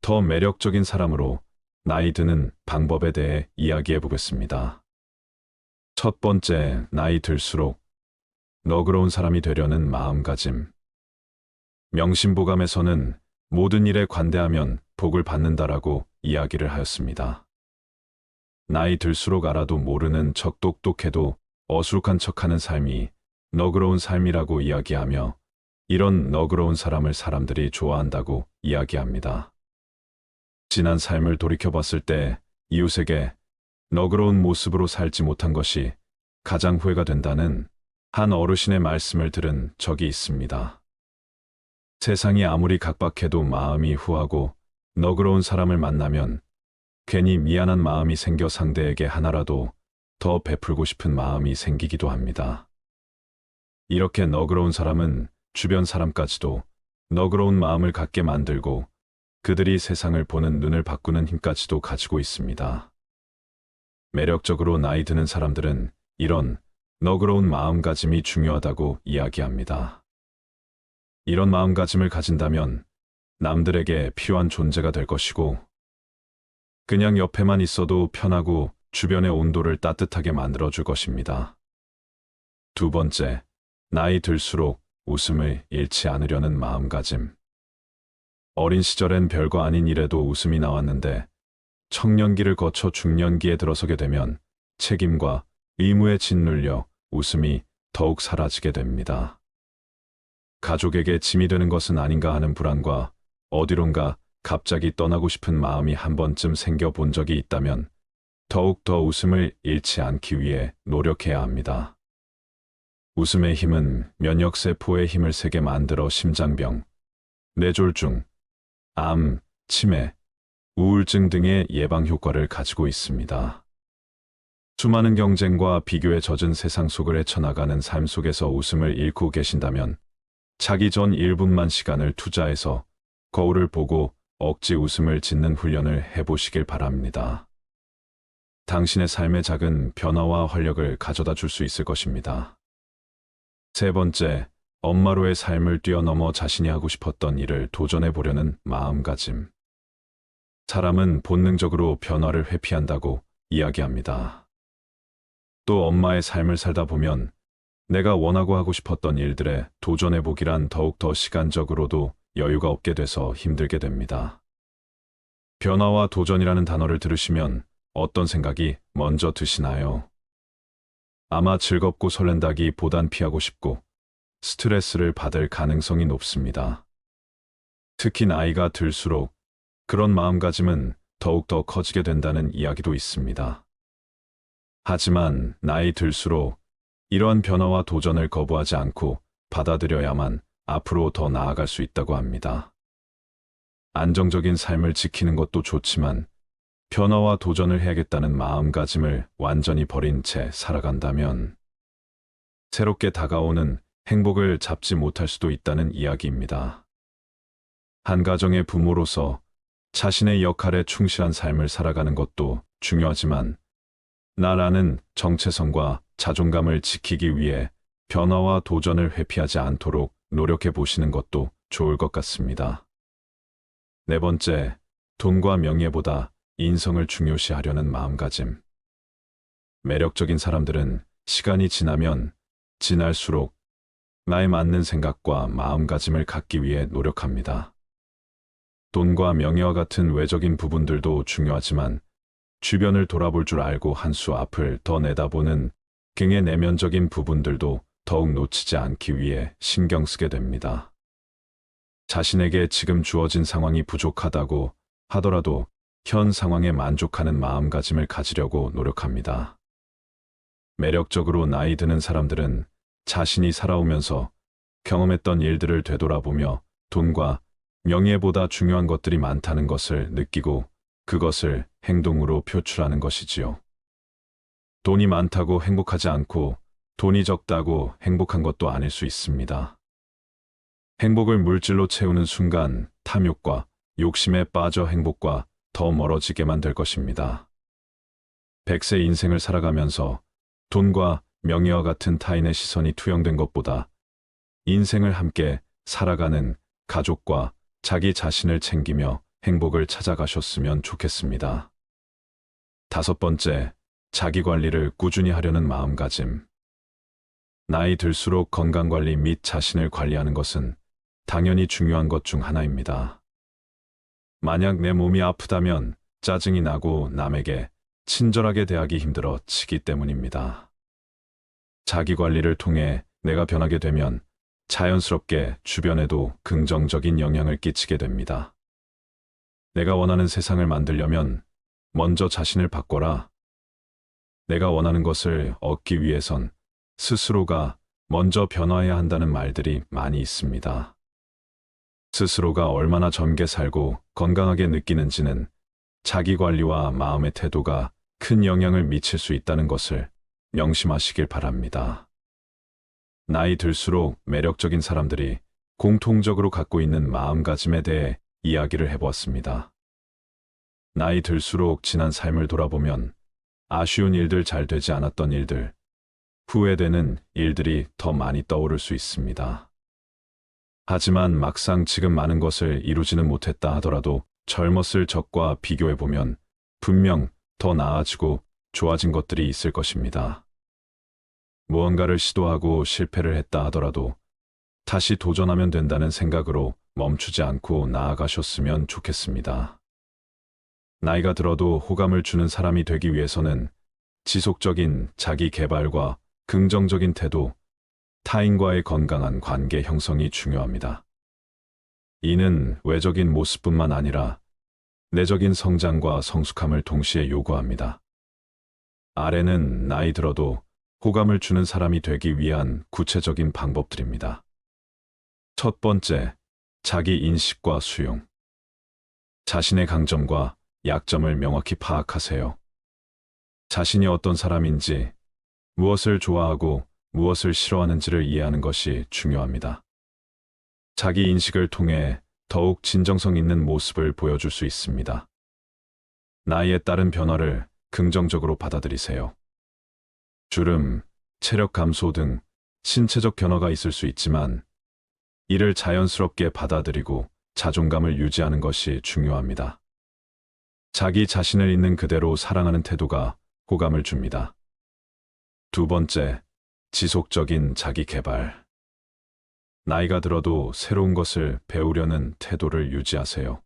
더 매력적인 사람으로 나이 드는 방법에 대해 이야기해 보겠습니다. 첫 번째, 나이 들수록 너그러운 사람이 되려는 마음가짐. 명심보감에서는 모든 일에 관대하면 복을 받는다라고 이야기를 하였습니다. 나이 들수록 알아도 모르는 척 똑똑해도 어수룩한 척하는 삶이 너그러운 삶이라고 이야기하며 이런 너그러운 사람을 사람들이 좋아한다고 이야기합니다. 지난 삶을 돌이켜봤을 때 이웃에게 너그러운 모습으로 살지 못한 것이 가장 후회가 된다는 한 어르신의 말씀을 들은 적이 있습니다. 세상이 아무리 각박해도 마음이 후하고 너그러운 사람을 만나면 괜히 미안한 마음이 생겨 상대에게 하나라도 더 베풀고 싶은 마음이 생기기도 합니다. 이렇게 너그러운 사람은 주변 사람까지도 너그러운 마음을 갖게 만들고 그들이 세상을 보는 눈을 바꾸는 힘까지도 가지고 있습니다. 매력적으로 나이 드는 사람들은 이런 너그러운 마음가짐이 중요하다고 이야기합니다. 이런 마음가짐을 가진다면 남들에게 필요한 존재가 될 것이고 그냥 옆에만 있어도 편하고 주변의 온도를 따뜻하게 만들어줄 것입니다. 두 번째, 나이 들수록 웃음을 잃지 않으려는 마음가짐. 어린 시절엔 별거 아닌 일에도 웃음이 나왔는데 청년기를 거쳐 중년기에 들어서게 되면 책임과 의무에 짓눌려 웃음이 더욱 사라지게 됩니다. 가족에게 짐이 되는 것은 아닌가 하는 불안과 어디론가 갑자기 떠나고 싶은 마음이 한 번쯤 생겨본 적이 있다면 더욱더 웃음을 잃지 않기 위해 노력해야 합니다. 웃음의 힘은 면역세포의 힘을 세게 만들어 심장병, 뇌졸중, 암, 치매, 우울증 등의 예방 효과를 가지고 있습니다. 수많은 경쟁과 비교에 젖은 세상 속을 헤쳐나가는 삶 속에서 웃음을 잃고 계신다면 자기 전 1분만 시간을 투자해서 거울을 보고 억지 웃음을 짓는 훈련을 해보시길 바랍니다. 당신의 삶의 작은 변화와 활력을 가져다 줄 수 있을 것입니다. 세 번째, 엄마로의 삶을 뛰어넘어 자신이 하고 싶었던 일을 도전해 보려는 마음가짐. 사람은 본능적으로 변화를 회피한다고 이야기합니다. 또 엄마의 삶을 살다 보면 내가 원하고 하고 싶었던 일들에 도전해보기란 더욱더 시간적으로도 여유가 없게 돼서 힘들게 됩니다. 변화와 도전이라는 단어를 들으시면 어떤 생각이 먼저 드시나요? 아마 즐겁고 설렌다기보단 피하고 싶고 스트레스를 받을 가능성이 높습니다. 특히 나이가 들수록 그런 마음가짐은 더욱더 커지게 된다는 이야기도 있습니다. 하지만 나이 들수록 이러한 변화와 도전을 거부하지 않고 받아들여야만 앞으로 더 나아갈 수 있다고 합니다. 안정적인 삶을 지키는 것도 좋지만 변화와 도전을 해야겠다는 마음가짐을 완전히 버린 채 살아간다면 새롭게 다가오는 행복을 잡지 못할 수도 있다는 이야기입니다. 한 가정의 부모로서 자신의 역할에 충실한 삶을 살아가는 것도 중요하지만 나라는 정체성과 자존감을 지키기 위해 변화와 도전을 회피하지 않도록 노력해 보시는 것도 좋을 것 같습니다. 네 번째, 돈과 명예보다 인성을 중요시하려는 마음가짐. 매력적인 사람들은 시간이 지나면 지날수록 나에 맞는 생각과 마음가짐을 갖기 위해 노력합니다. 돈과 명예와 같은 외적인 부분들도 중요하지만 주변을 돌아볼 줄 알고 한 수 앞을 더 내다보는 경의 내면적인 부분들도 더욱 놓치지 않기 위해 신경 쓰게 됩니다. 자신에게 지금 주어진 상황이 부족하다고 하더라도 현 상황에 만족하는 마음가짐을 가지려고 노력합니다. 매력적으로 나이 드는 사람들은 자신이 살아오면서 경험했던 일들을 되돌아보며 돈과 명예보다 중요한 것들이 많다는 것을 느끼고 그것을 행동으로 표출하는 것이지요. 돈이 많다고 행복하지 않고 돈이 적다고 행복한 것도 아닐 수 있습니다. 행복을 물질로 채우는 순간 탐욕과 욕심에 빠져 행복과 더 멀어지게만 될 것입니다. 100세 인생을 살아가면서 돈과 명예와 같은 타인의 시선이 투영된 것보다 인생을 함께 살아가는 가족과 자기 자신을 챙기며 행복을 찾아가셨으면 좋겠습니다. 다섯 번째, 자기 관리를 꾸준히 하려는 마음가짐. 나이 들수록 건강관리 및 자신을 관리하는 것은 당연히 중요한 것 중 하나입니다. 만약 내 몸이 아프다면 짜증이 나고 남에게 친절하게 대하기 힘들어 지기 때문입니다. 자기 관리를 통해 내가 변하게 되면 자연스럽게 주변에도 긍정적인 영향을 끼치게 됩니다. 내가 원하는 세상을 만들려면 먼저 자신을 바꿔라. 내가 원하는 것을 얻기 위해선 스스로가 먼저 변화해야 한다는 말들이 많이 있습니다. 스스로가 얼마나 젊게 살고 건강하게 느끼는지는 자기 관리와 마음의 태도가 큰 영향을 미칠 수 있다는 것을 명심하시길 바랍니다. 나이 들수록 매력적인 사람들이 공통적으로 갖고 있는 마음가짐에 대해 이야기를 해보았습니다. 나이 들수록 지난 삶을 돌아보면 아쉬운 일들, 잘 되지 않았던 일들, 후회되는 일들이 더 많이 떠오를 수 있습니다. 하지만 막상 지금 많은 것을 이루지는 못했다 하더라도 젊었을 적과 비교해보면 분명 더 나아지고 좋아진 것들이 있을 것입니다. 무언가를 시도하고 실패를 했다 하더라도 다시 도전하면 된다는 생각으로 멈추지 않고 나아가셨으면 좋겠습니다. 나이가 들어도 호감을 주는 사람이 되기 위해서는 지속적인 자기 개발과 긍정적인 태도, 타인과의 건강한 관계 형성이 중요합니다. 이는 외적인 모습뿐만 아니라 내적인 성장과 성숙함을 동시에 요구합니다. 아래는 나이 들어도 호감을 주는 사람이 되기 위한 구체적인 방법들입니다. 첫 번째, 자기 인식과 수용. 자신의 강점과 약점을 명확히 파악하세요. 자신이 어떤 사람인지, 무엇을 좋아하고 무엇을 싫어하는지를 이해하는 것이 중요합니다. 자기 인식을 통해 더욱 진정성 있는 모습을 보여줄 수 있습니다. 나이에 따른 변화를 긍정적으로 받아들이세요. 주름, 체력 감소 등 신체적 변화가 있을 수 있지만 이를 자연스럽게 받아들이고 자존감을 유지하는 것이 중요합니다. 자기 자신을 있는 그대로 사랑하는 태도가 호감을 줍니다. 두 번째, 지속적인 자기 개발. 나이가 들어도 새로운 것을 배우려는 태도를 유지하세요.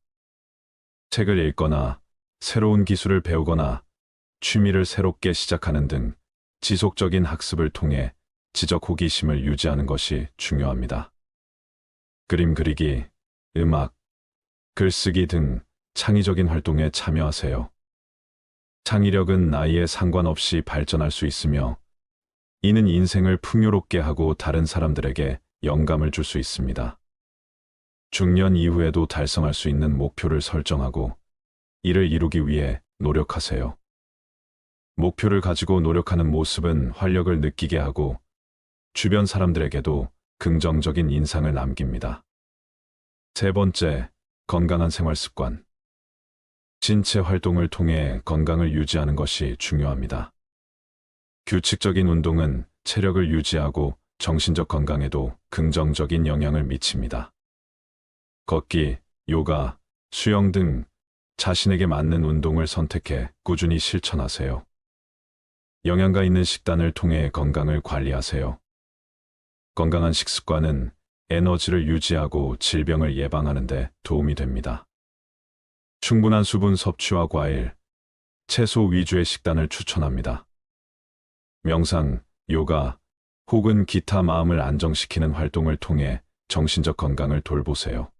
책을 읽거나 새로운 기술을 배우거나 취미를 새롭게 시작하는 등 지속적인 학습을 통해 지적 호기심을 유지하는 것이 중요합니다. 그림 그리기, 음악, 글쓰기 등 창의적인 활동에 참여하세요. 창의력은 나이에 상관없이 발전할 수 있으며 이는 인생을 풍요롭게 하고 다른 사람들에게 영감을 줄 수 있습니다. 중년 이후에도 달성할 수 있는 목표를 설정하고 이를 이루기 위해 노력하세요. 목표를 가지고 노력하는 모습은 활력을 느끼게 하고 주변 사람들에게도 긍정적인 인상을 남깁니다. 세 번째, 건강한 생활 습관. 신체 활동을 통해 건강을 유지하는 것이 중요합니다. 규칙적인 운동은 체력을 유지하고 정신적 건강에도 긍정적인 영향을 미칩니다. 걷기, 요가, 수영 등 자신에게 맞는 운동을 선택해 꾸준히 실천하세요. 영양가 있는 식단을 통해 건강을 관리하세요. 건강한 식습관은 에너지를 유지하고 질병을 예방하는 데 도움이 됩니다. 충분한 수분 섭취와 과일, 채소 위주의 식단을 추천합니다. 명상, 요가, 혹은 기타 마음을 안정시키는 활동을 통해 정신적 건강을 돌보세요.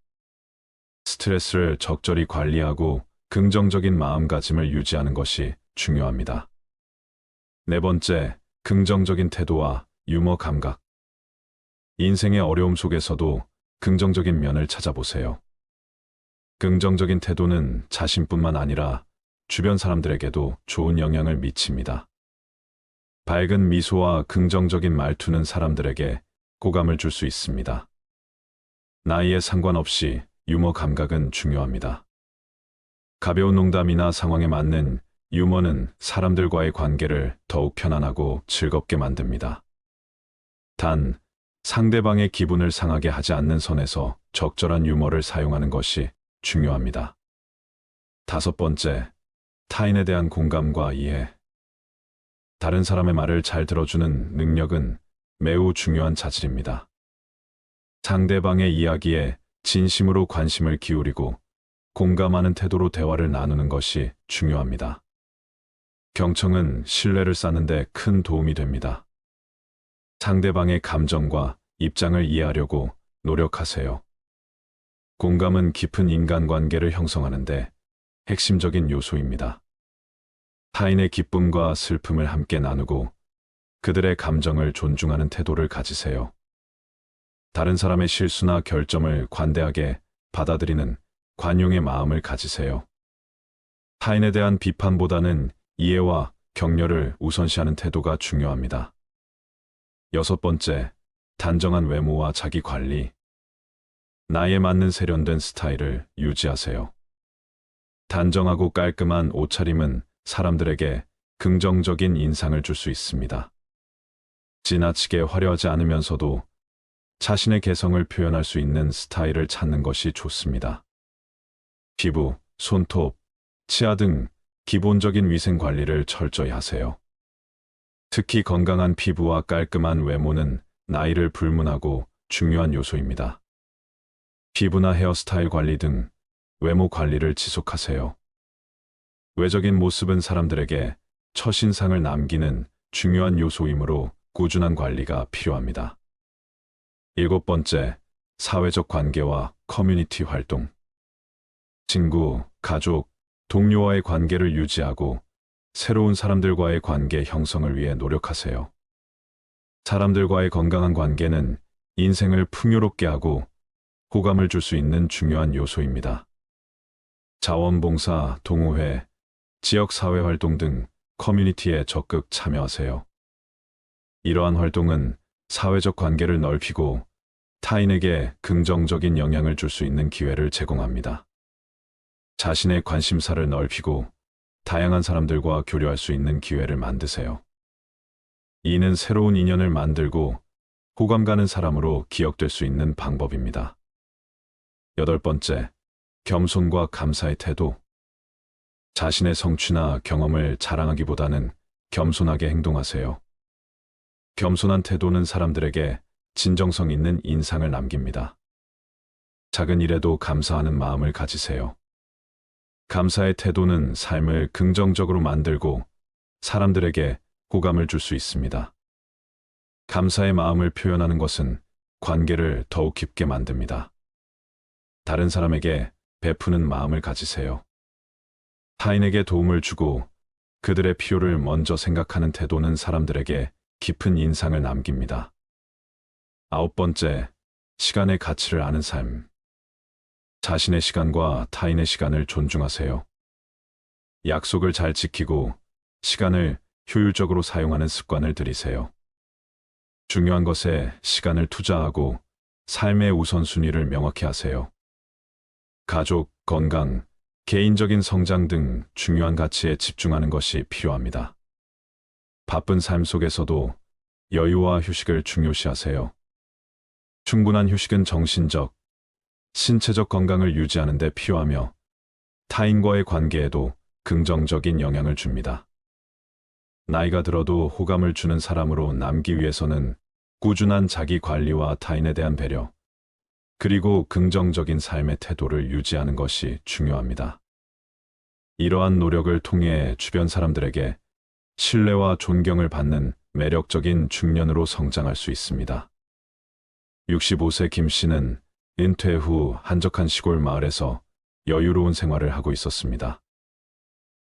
스트레스를 적절히 관리하고 긍정적인 마음가짐을 유지하는 것이 중요합니다. 네 번째, 긍정적인 태도와 유머 감각. 인생의 어려움 속에서도 긍정적인 면을 찾아보세요. 긍정적인 태도는 자신뿐만 아니라 주변 사람들에게도 좋은 영향을 미칩니다. 밝은 미소와 긍정적인 말투는 사람들에게 호감을 줄 수 있습니다. 나이에 상관없이 유머 감각은 중요합니다. 가벼운 농담이나 상황에 맞는 유머는 사람들과의 관계를 더욱 편안하고 즐겁게 만듭니다. 단, 상대방의 기분을 상하게 하지 않는 선에서 적절한 유머를 사용하는 것이 중요합니다. 다섯 번째, 타인에 대한 공감과 이해. 다른 사람의 말을 잘 들어주는 능력은 매우 중요한 자질입니다. 상대방의 이야기에 진심으로 관심을 기울이고 공감하는 태도로 대화를 나누는 것이 중요합니다. 경청은 신뢰를 쌓는 데 큰 도움이 됩니다. 상대방의 감정과 입장을 이해하려고 노력하세요. 공감은 깊은 인간관계를 형성하는 데 핵심적인 요소입니다. 타인의 기쁨과 슬픔을 함께 나누고 그들의 감정을 존중하는 태도를 가지세요. 다른 사람의 실수나 결점을 관대하게 받아들이는 관용의 마음을 가지세요. 타인에 대한 비판보다는 이해와 격려를 우선시하는 태도가 중요합니다. 여섯 번째, 단정한 외모와 자기 관리. 나이에 맞는 세련된 스타일을 유지하세요. 단정하고 깔끔한 옷차림은 사람들에게 긍정적인 인상을 줄 수 있습니다. 지나치게 화려하지 않으면서도 자신의 개성을 표현할 수 있는 스타일을 찾는 것이 좋습니다. 피부, 손톱, 치아 등 기본적인 위생 관리를 철저히 하세요. 특히 건강한 피부와 깔끔한 외모는 나이를 불문하고 중요한 요소입니다. 피부나 헤어스타일 관리 등 외모 관리를 지속하세요. 외적인 모습은 사람들에게 첫인상을 남기는 중요한 요소이므로 꾸준한 관리가 필요합니다. 일곱 번째, 사회적 관계와 커뮤니티 활동. 친구, 가족, 동료와의 관계를 유지하고 새로운 사람들과의 관계 형성을 위해 노력하세요. 사람들과의 건강한 관계는 인생을 풍요롭게 하고 호감을 줄 수 있는 중요한 요소입니다. 자원봉사, 동호회, 지역사회 활동 등 커뮤니티에 적극 참여하세요. 이러한 활동은 사회적 관계를 넓히고 타인에게 긍정적인 영향을 줄 수 있는 기회를 제공합니다. 자신의 관심사를 넓히고 다양한 사람들과 교류할 수 있는 기회를 만드세요. 이는 새로운 인연을 만들고 호감 가는 사람으로 기억될 수 있는 방법입니다. 여덟 번째, 겸손과 감사의 태도. 자신의 성취나 경험을 자랑하기보다는 겸손하게 행동하세요. 겸손한 태도는 사람들에게 진정성 있는 인상을 남깁니다. 작은 일에도 감사하는 마음을 가지세요. 감사의 태도는 삶을 긍정적으로 만들고 사람들에게 호감을 줄 수 있습니다. 감사의 마음을 표현하는 것은 관계를 더욱 깊게 만듭니다. 다른 사람에게 베푸는 마음을 가지세요. 타인에게 도움을 주고 그들의 필요를 먼저 생각하는 태도는 사람들에게 깊은 인상을 남깁니다. 9번째, 시간의 가치를 아는 삶. 자신의 시간과 타인의 시간을 존중하세요. 약속을 잘 지키고 시간을 효율적으로 사용하는 습관을 들이세요. 중요한 것에 시간을 투자하고 삶의 우선순위를 명확히 하세요. 가족, 건강, 개인적인 성장 등 중요한 가치에 집중하는 것이 필요합니다. 바쁜 삶 속에서도 여유와 휴식을 중요시하세요. 충분한 휴식은 정신적, 신체적 건강을 유지하는 데 필요하며 타인과의 관계에도 긍정적인 영향을 줍니다. 나이가 들어도 호감을 주는 사람으로 남기 위해서는 꾸준한 자기 관리와 타인에 대한 배려, 그리고 긍정적인 삶의 태도를 유지하는 것이 중요합니다. 이러한 노력을 통해 주변 사람들에게 신뢰와 존경을 받는 매력적인 중년으로 성장할 수 있습니다. 65세 김 씨는 은퇴 후 한적한 시골 마을에서 여유로운 생활을 하고 있었습니다.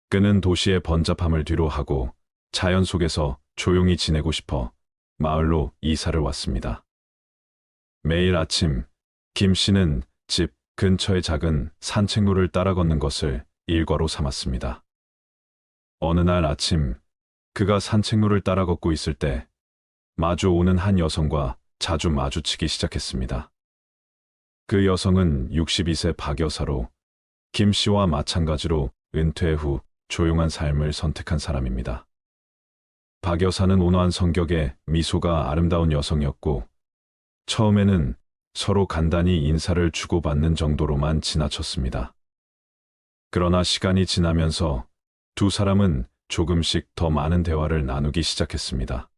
그는 도시의 번잡함을 뒤로하고 자연 속에서 조용히 지내고 싶어 마을로 이사를 왔습니다. 매일 아침 김 씨는 집 근처의 작은 산책로를 따라 걷는 것을 일과로 삼았습니다. 어느 날 아침 그가 산책로를 따라 걷고 있을 때 마주오는 한 여성과 자주 마주치기 시작했습니다. 그 여성은 62세 박 여사로 김 씨와 마찬가지로 은퇴 후 조용한 삶을 선택한 사람입니다. 박 여사는 온화한 성격에 미소가 아름다운 여성이었고 처음에는 서로 간단히 인사를 주고받는 정도로만 지나쳤습니다. 그러나 시간이 지나면서 두 사람은 조금씩 더 많은 대화를 나누기 시작했습니다.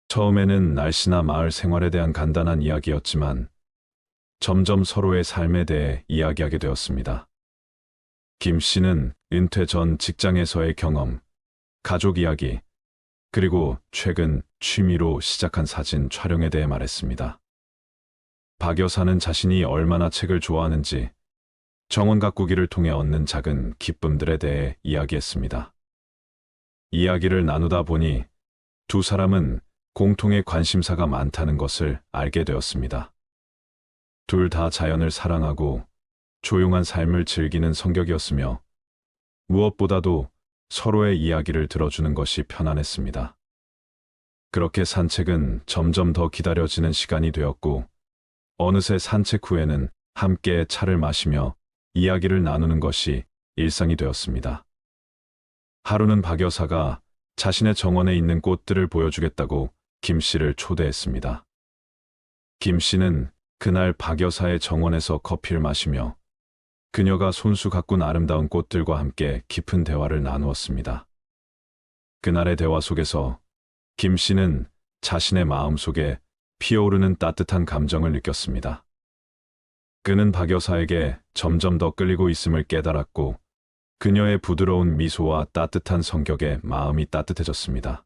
처음에는 날씨나 마을 생활에 대한 간단한 이야기였지만 점점 서로의 삶에 대해 이야기하게 되었습니다. 김 씨는 은퇴 전 직장에서의 경험, 가족 이야기, 그리고 최근 취미로 시작한 사진 촬영에 대해 말했습니다. 박 여사는 자신이 얼마나 책을 좋아하는지 정원 가꾸기를 통해 얻는 작은 기쁨들에 대해 이야기했습니다. 이야기를 나누다 보니 두 사람은 공통의 관심사가 많다는 것을 알게 되었습니다. 둘 다 자연을 사랑하고 조용한 삶을 즐기는 성격이었으며 무엇보다도 서로의 이야기를 들어주는 것이 편안했습니다. 그렇게 산책은 점점 더 기다려지는 시간이 되었고 어느새 산책 후에는 함께 차를 마시며 이야기를 나누는 것이 일상이 되었습니다. 하루는 박 여사가 자신의 정원에 있는 꽃들을 보여주겠다고 김 씨를 초대했습니다. 김 씨는 그날 박 여사의 정원에서 커피를 마시며 그녀가 손수 가꾼 아름다운 꽃들과 함께 깊은 대화를 나누었습니다. 그날의 대화 속에서 김 씨는 자신의 마음속에 피어오르는 따뜻한 감정을 느꼈습니다. 그는 박 여사에게 점점 더 끌리고 있음을 깨달았고 그녀의 부드러운 미소와 따뜻한 성격에 마음이 따뜻해졌습니다.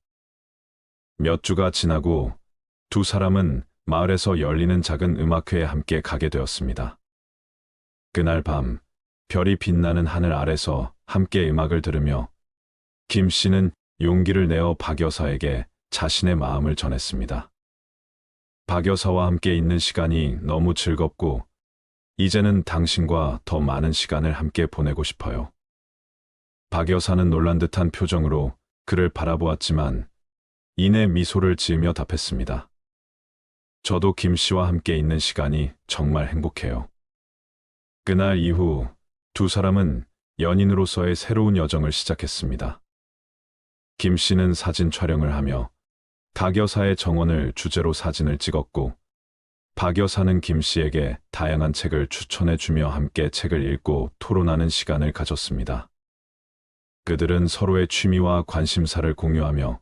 몇 주가 지나고 두 사람은 마을에서 열리는 작은 음악회에 함께 가게 되었습니다. 그날 밤 별이 빛나는 하늘 아래서 함께 음악을 들으며 김 씨는 용기를 내어 박 여사에게 자신의 마음을 전했습니다. 박 여사와 함께 있는 시간이 너무 즐겁고 이제는 당신과 더 많은 시간을 함께 보내고 싶어요. 박 여사는 놀란 듯한 표정으로 그를 바라보았지만 이내 미소를 지으며 답했습니다. 저도 김 씨와 함께 있는 시간이 정말 행복해요. 그날 이후 두 사람은 연인으로서의 새로운 여정을 시작했습니다. 김 씨는 사진 촬영을 하며 박 여사의 정원을 주제로 사진을 찍었고 박 여사는 김 씨에게 다양한 책을 추천해주며 함께 책을 읽고 토론하는 시간을 가졌습니다. 그들은 서로의 취미와 관심사를 공유하며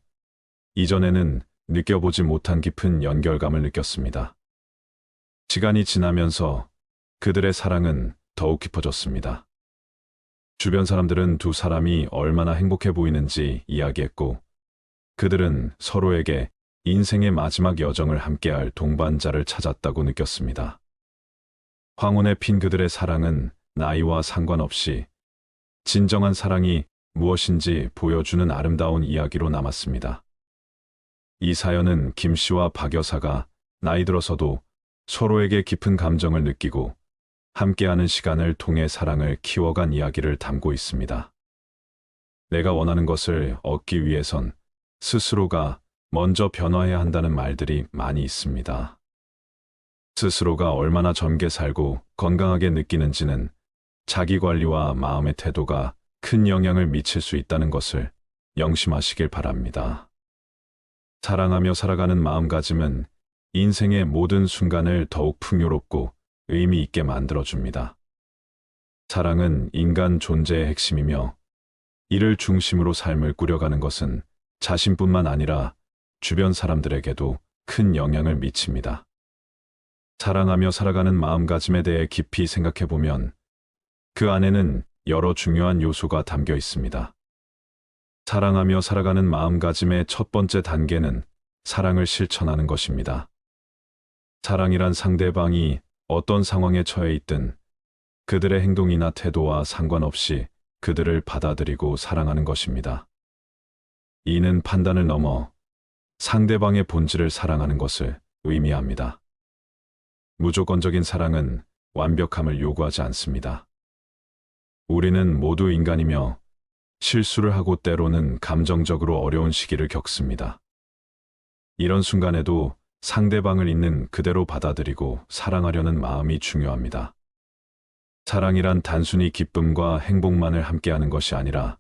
이전에는 느껴보지 못한 깊은 연결감을 느꼈습니다. 시간이 지나면서 그들의 사랑은 더욱 깊어졌습니다. 주변 사람들은 두 사람이 얼마나 행복해 보이는지 이야기했고, 그들은 서로에게 인생의 마지막 여정을 함께할 동반자를 찾았다고 느꼈습니다. 황혼에 핀 그들의 사랑은 나이와 상관없이 진정한 사랑이 무엇인지 보여주는 아름다운 이야기로 남았습니다. 이 사연은 김 씨와 박 여사가 나이 들어서도 서로에게 깊은 감정을 느끼고 함께하는 시간을 통해 사랑을 키워간 이야기를 담고 있습니다. 내가 원하는 것을 얻기 위해선 스스로가 먼저 변화해야 한다는 말들이 많이 있습니다. 스스로가 얼마나 젊게 살고 건강하게 느끼는지는 자기관리와 마음의 태도가 큰 영향을 미칠 수 있다는 것을 명심하시길 바랍니다. 사랑하며 살아가는 마음가짐은 인생의 모든 순간을 더욱 풍요롭고 의미 있게 만들어줍니다. 사랑은 인간 존재의 핵심이며 이를 중심으로 삶을 꾸려가는 것은 자신뿐만 아니라 주변 사람들에게도 큰 영향을 미칩니다. 사랑하며 살아가는 마음가짐에 대해 깊이 생각해보면 그 안에는 여러 중요한 요소가 담겨 있습니다. 사랑하며 살아가는 마음가짐의 첫 번째 단계는 사랑을 실천하는 것입니다. 사랑이란 상대방이 어떤 상황에 처해 있든 그들의 행동이나 태도와 상관없이 그들을 받아들이고 사랑하는 것입니다. 이는 판단을 넘어 상대방의 본질을 사랑하는 것을 의미합니다. 무조건적인 사랑은 완벽함을 요구하지 않습니다. 우리는 모두 인간이며 실수를 하고 때로는 감정적으로 어려운 시기를 겪습니다. 이런 순간에도 상대방을 있는 그대로 받아들이고 사랑하려는 마음이 중요합니다. 사랑이란 단순히 기쁨과 행복만을 함께하는 것이 아니라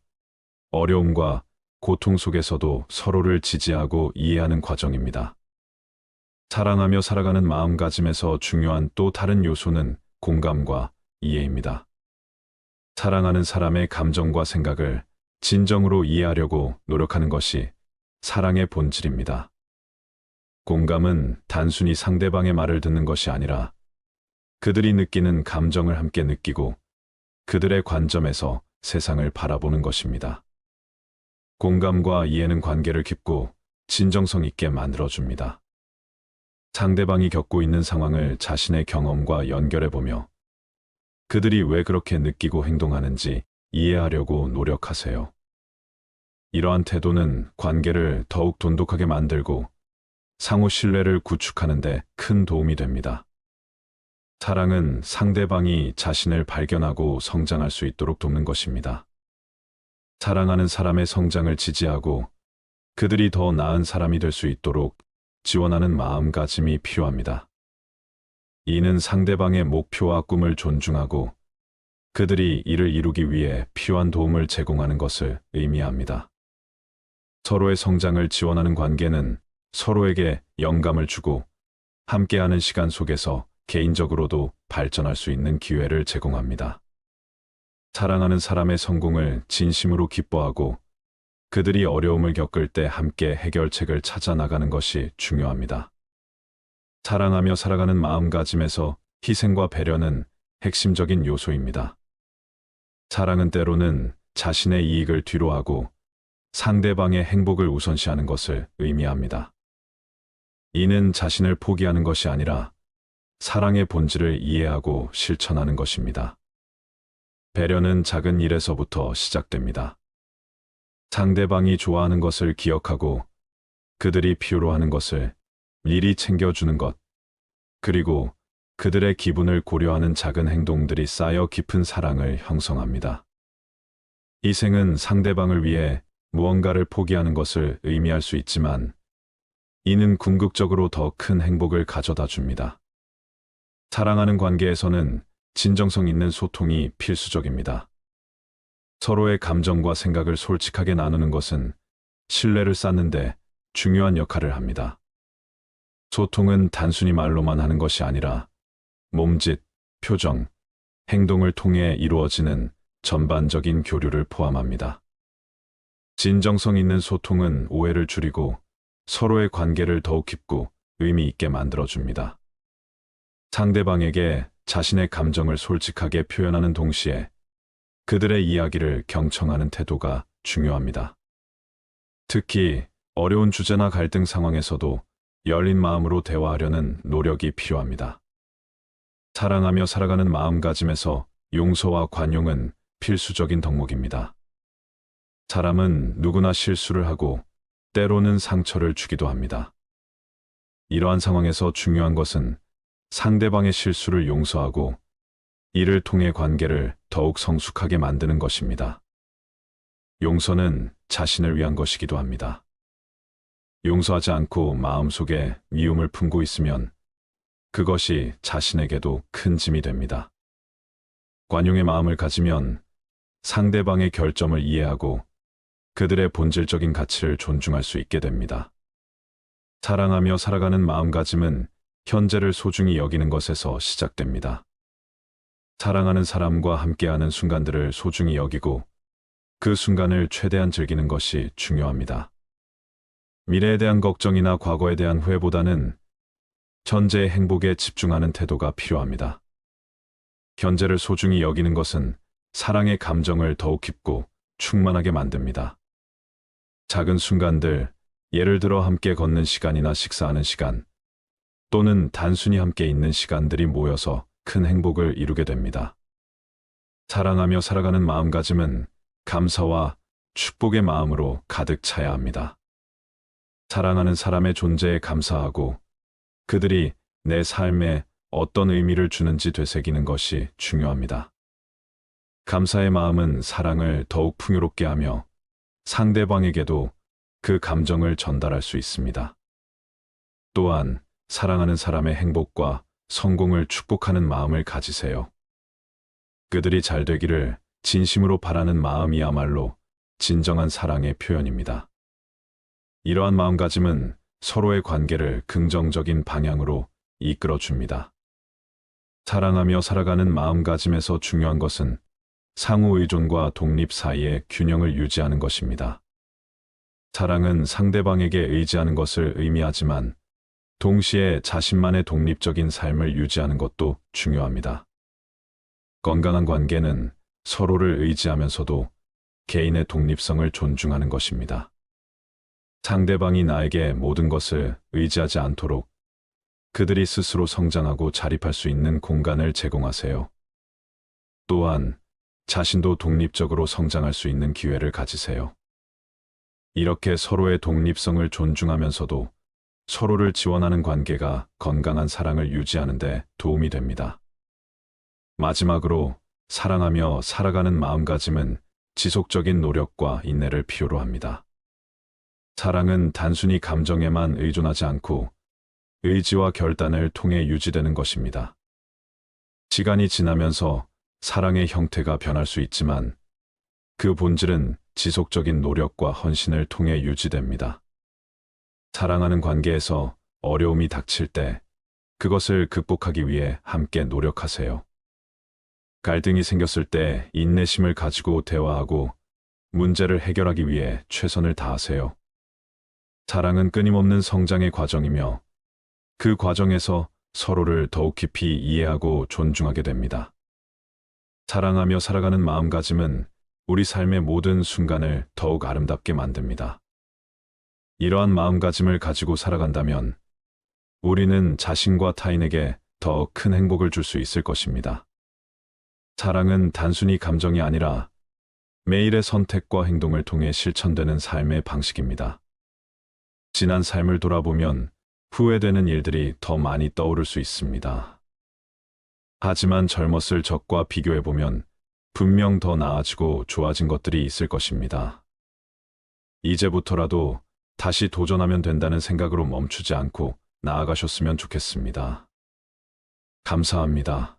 어려움과 고통 속에서도 서로를 지지하고 이해하는 과정입니다. 사랑하며 살아가는 마음가짐에서 중요한 또 다른 요소는 공감과 이해입니다. 사랑하는 사람의 감정과 생각을 진정으로 이해하려고 노력하는 것이 사랑의 본질입니다. 공감은 단순히 상대방의 말을 듣는 것이 아니라 그들이 느끼는 감정을 함께 느끼고 그들의 관점에서 세상을 바라보는 것입니다. 공감과 이해는 관계를 깊고 진정성 있게 만들어줍니다. 상대방이 겪고 있는 상황을 자신의 경험과 연결해보며 그들이 왜 그렇게 느끼고 행동하는지 이해하려고 노력하세요. 이러한 태도는 관계를 더욱 돈독하게 만들고 상호 신뢰를 구축하는 데 큰 도움이 됩니다. 사랑은 상대방이 자신을 발견하고 성장할 수 있도록 돕는 것입니다. 사랑하는 사람의 성장을 지지하고 그들이 더 나은 사람이 될 수 있도록 지원하는 마음가짐이 필요합니다. 이는 상대방의 목표와 꿈을 존중하고 그들이 이를 이루기 위해 필요한 도움을 제공하는 것을 의미합니다. 서로의 성장을 지원하는 관계는 서로에게 영감을 주고 함께하는 시간 속에서 개인적으로도 발전할 수 있는 기회를 제공합니다. 사랑하는 사람의 성공을 진심으로 기뻐하고 그들이 어려움을 겪을 때 함께 해결책을 찾아 나가는 것이 중요합니다. 사랑하며 살아가는 마음가짐에서 희생과 배려는 핵심적인 요소입니다. 사랑은 때로는 자신의 이익을 뒤로하고 상대방의 행복을 우선시하는 것을 의미합니다. 이는 자신을 포기하는 것이 아니라 사랑의 본질을 이해하고 실천하는 것입니다. 배려는 작은 일에서부터 시작됩니다. 상대방이 좋아하는 것을 기억하고 그들이 필요로 하는 것을 미리 챙겨주는 것, 그리고 그들의 기분을 고려하는 작은 행동들이 쌓여 깊은 사랑을 형성합니다. 희생은 상대방을 위해 무언가를 포기하는 것을 의미할 수 있지만 이는 궁극적으로 더 큰 행복을 가져다 줍니다. 사랑하는 관계에서는 진정성 있는 소통이 필수적입니다. 서로의 감정과 생각을 솔직하게 나누는 것은 신뢰를 쌓는데 중요한 역할을 합니다. 소통은 단순히 말로만 하는 것이 아니라 몸짓, 표정, 행동을 통해 이루어지는 전반적인 교류를 포함합니다. 진정성 있는 소통은 오해를 줄이고 서로의 관계를 더욱 깊고 의미 있게 만들어줍니다. 상대방에게 자신의 감정을 솔직하게 표현하는 동시에 그들의 이야기를 경청하는 태도가 중요합니다. 특히 어려운 주제나 갈등 상황에서도 열린 마음으로 대화하려는 노력이 필요합니다. 사랑하며 살아가는 마음가짐에서 용서와 관용은 필수적인 덕목입니다. 사람은 누구나 실수를 하고 때로는 상처를 주기도 합니다. 이러한 상황에서 중요한 것은 상대방의 실수를 용서하고 이를 통해 관계를 더욱 성숙하게 만드는 것입니다. 용서는 자신을 위한 것이기도 합니다. 용서하지 않고 마음속에 미움을 품고 있으면 그것이 자신에게도 큰 짐이 됩니다. 관용의 마음을 가지면 상대방의 결점을 이해하고 그들의 본질적인 가치를 존중할 수 있게 됩니다. 사랑하며 살아가는 마음가짐은 현재를 소중히 여기는 것에서 시작됩니다. 사랑하는 사람과 함께하는 순간들을 소중히 여기고 그 순간을 최대한 즐기는 것이 중요합니다. 미래에 대한 걱정이나 과거에 대한 후회보다는 현재의 행복에 집중하는 태도가 필요합니다. 현재를 소중히 여기는 것은 사랑의 감정을 더욱 깊고 충만하게 만듭니다. 작은 순간들, 예를 들어 함께 걷는 시간이나 식사하는 시간, 또는 단순히 함께 있는 시간들이 모여서 큰 행복을 이루게 됩니다. 사랑하며 살아가는 마음가짐은 감사와 축복의 마음으로 가득 차야 합니다. 사랑하는 사람의 존재에 감사하고 그들이 내 삶에 어떤 의미를 주는지 되새기는 것이 중요합니다. 감사의 마음은 사랑을 더욱 풍요롭게 하며 상대방에게도 그 감정을 전달할 수 있습니다. 또한 사랑하는 사람의 행복과 성공을 축복하는 마음을 가지세요. 그들이 잘 되기를 진심으로 바라는 마음이야말로 진정한 사랑의 표현입니다. 이러한 마음가짐은 서로의 관계를 긍정적인 방향으로 이끌어줍니다. 사랑하며 살아가는 마음가짐에서 중요한 것은 상호 의존과 독립 사이의 균형을 유지하는 것입니다. 사랑은 상대방에게 의지하는 것을 의미하지만 동시에 자신만의 독립적인 삶을 유지하는 것도 중요합니다. 건강한 관계는 서로를 의지하면서도 개인의 독립성을 존중하는 것입니다. 상대방이 나에게 모든 것을 의지하지 않도록 그들이 스스로 성장하고 자립할 수 있는 공간을 제공하세요. 또한 자신도 독립적으로 성장할 수 있는 기회를 가지세요. 이렇게 서로의 독립성을 존중하면서도 서로를 지원하는 관계가 건강한 사랑을 유지하는 데 도움이 됩니다. 마지막으로 사랑하며 살아가는 마음가짐은 지속적인 노력과 인내를 필요로 합니다. 사랑은 단순히 감정에만 의존하지 않고 의지와 결단을 통해 유지되는 것입니다. 시간이 지나면서 사랑의 형태가 변할 수 있지만 그 본질은 지속적인 노력과 헌신을 통해 유지됩니다. 사랑하는 관계에서 어려움이 닥칠 때 그것을 극복하기 위해 함께 노력하세요. 갈등이 생겼을 때 인내심을 가지고 대화하고 문제를 해결하기 위해 최선을 다하세요. 사랑은 끊임없는 성장의 과정이며 그 과정에서 서로를 더욱 깊이 이해하고 존중하게 됩니다. 사랑하며 살아가는 마음가짐은 우리 삶의 모든 순간을 더욱 아름답게 만듭니다. 이러한 마음가짐을 가지고 살아간다면 우리는 자신과 타인에게 더 큰 행복을 줄 수 있을 것입니다. 사랑은 단순히 감정이 아니라 매일의 선택과 행동을 통해 실천되는 삶의 방식입니다. 지난 삶을 돌아보면 후회되는 일들이 더 많이 떠오를 수 있습니다. 하지만 젊었을 적과 비교해보면 분명 더 나아지고 좋아진 것들이 있을 것입니다. 이제부터라도 다시 도전하면 된다는 생각으로 멈추지 않고 나아가셨으면 좋겠습니다. 감사합니다.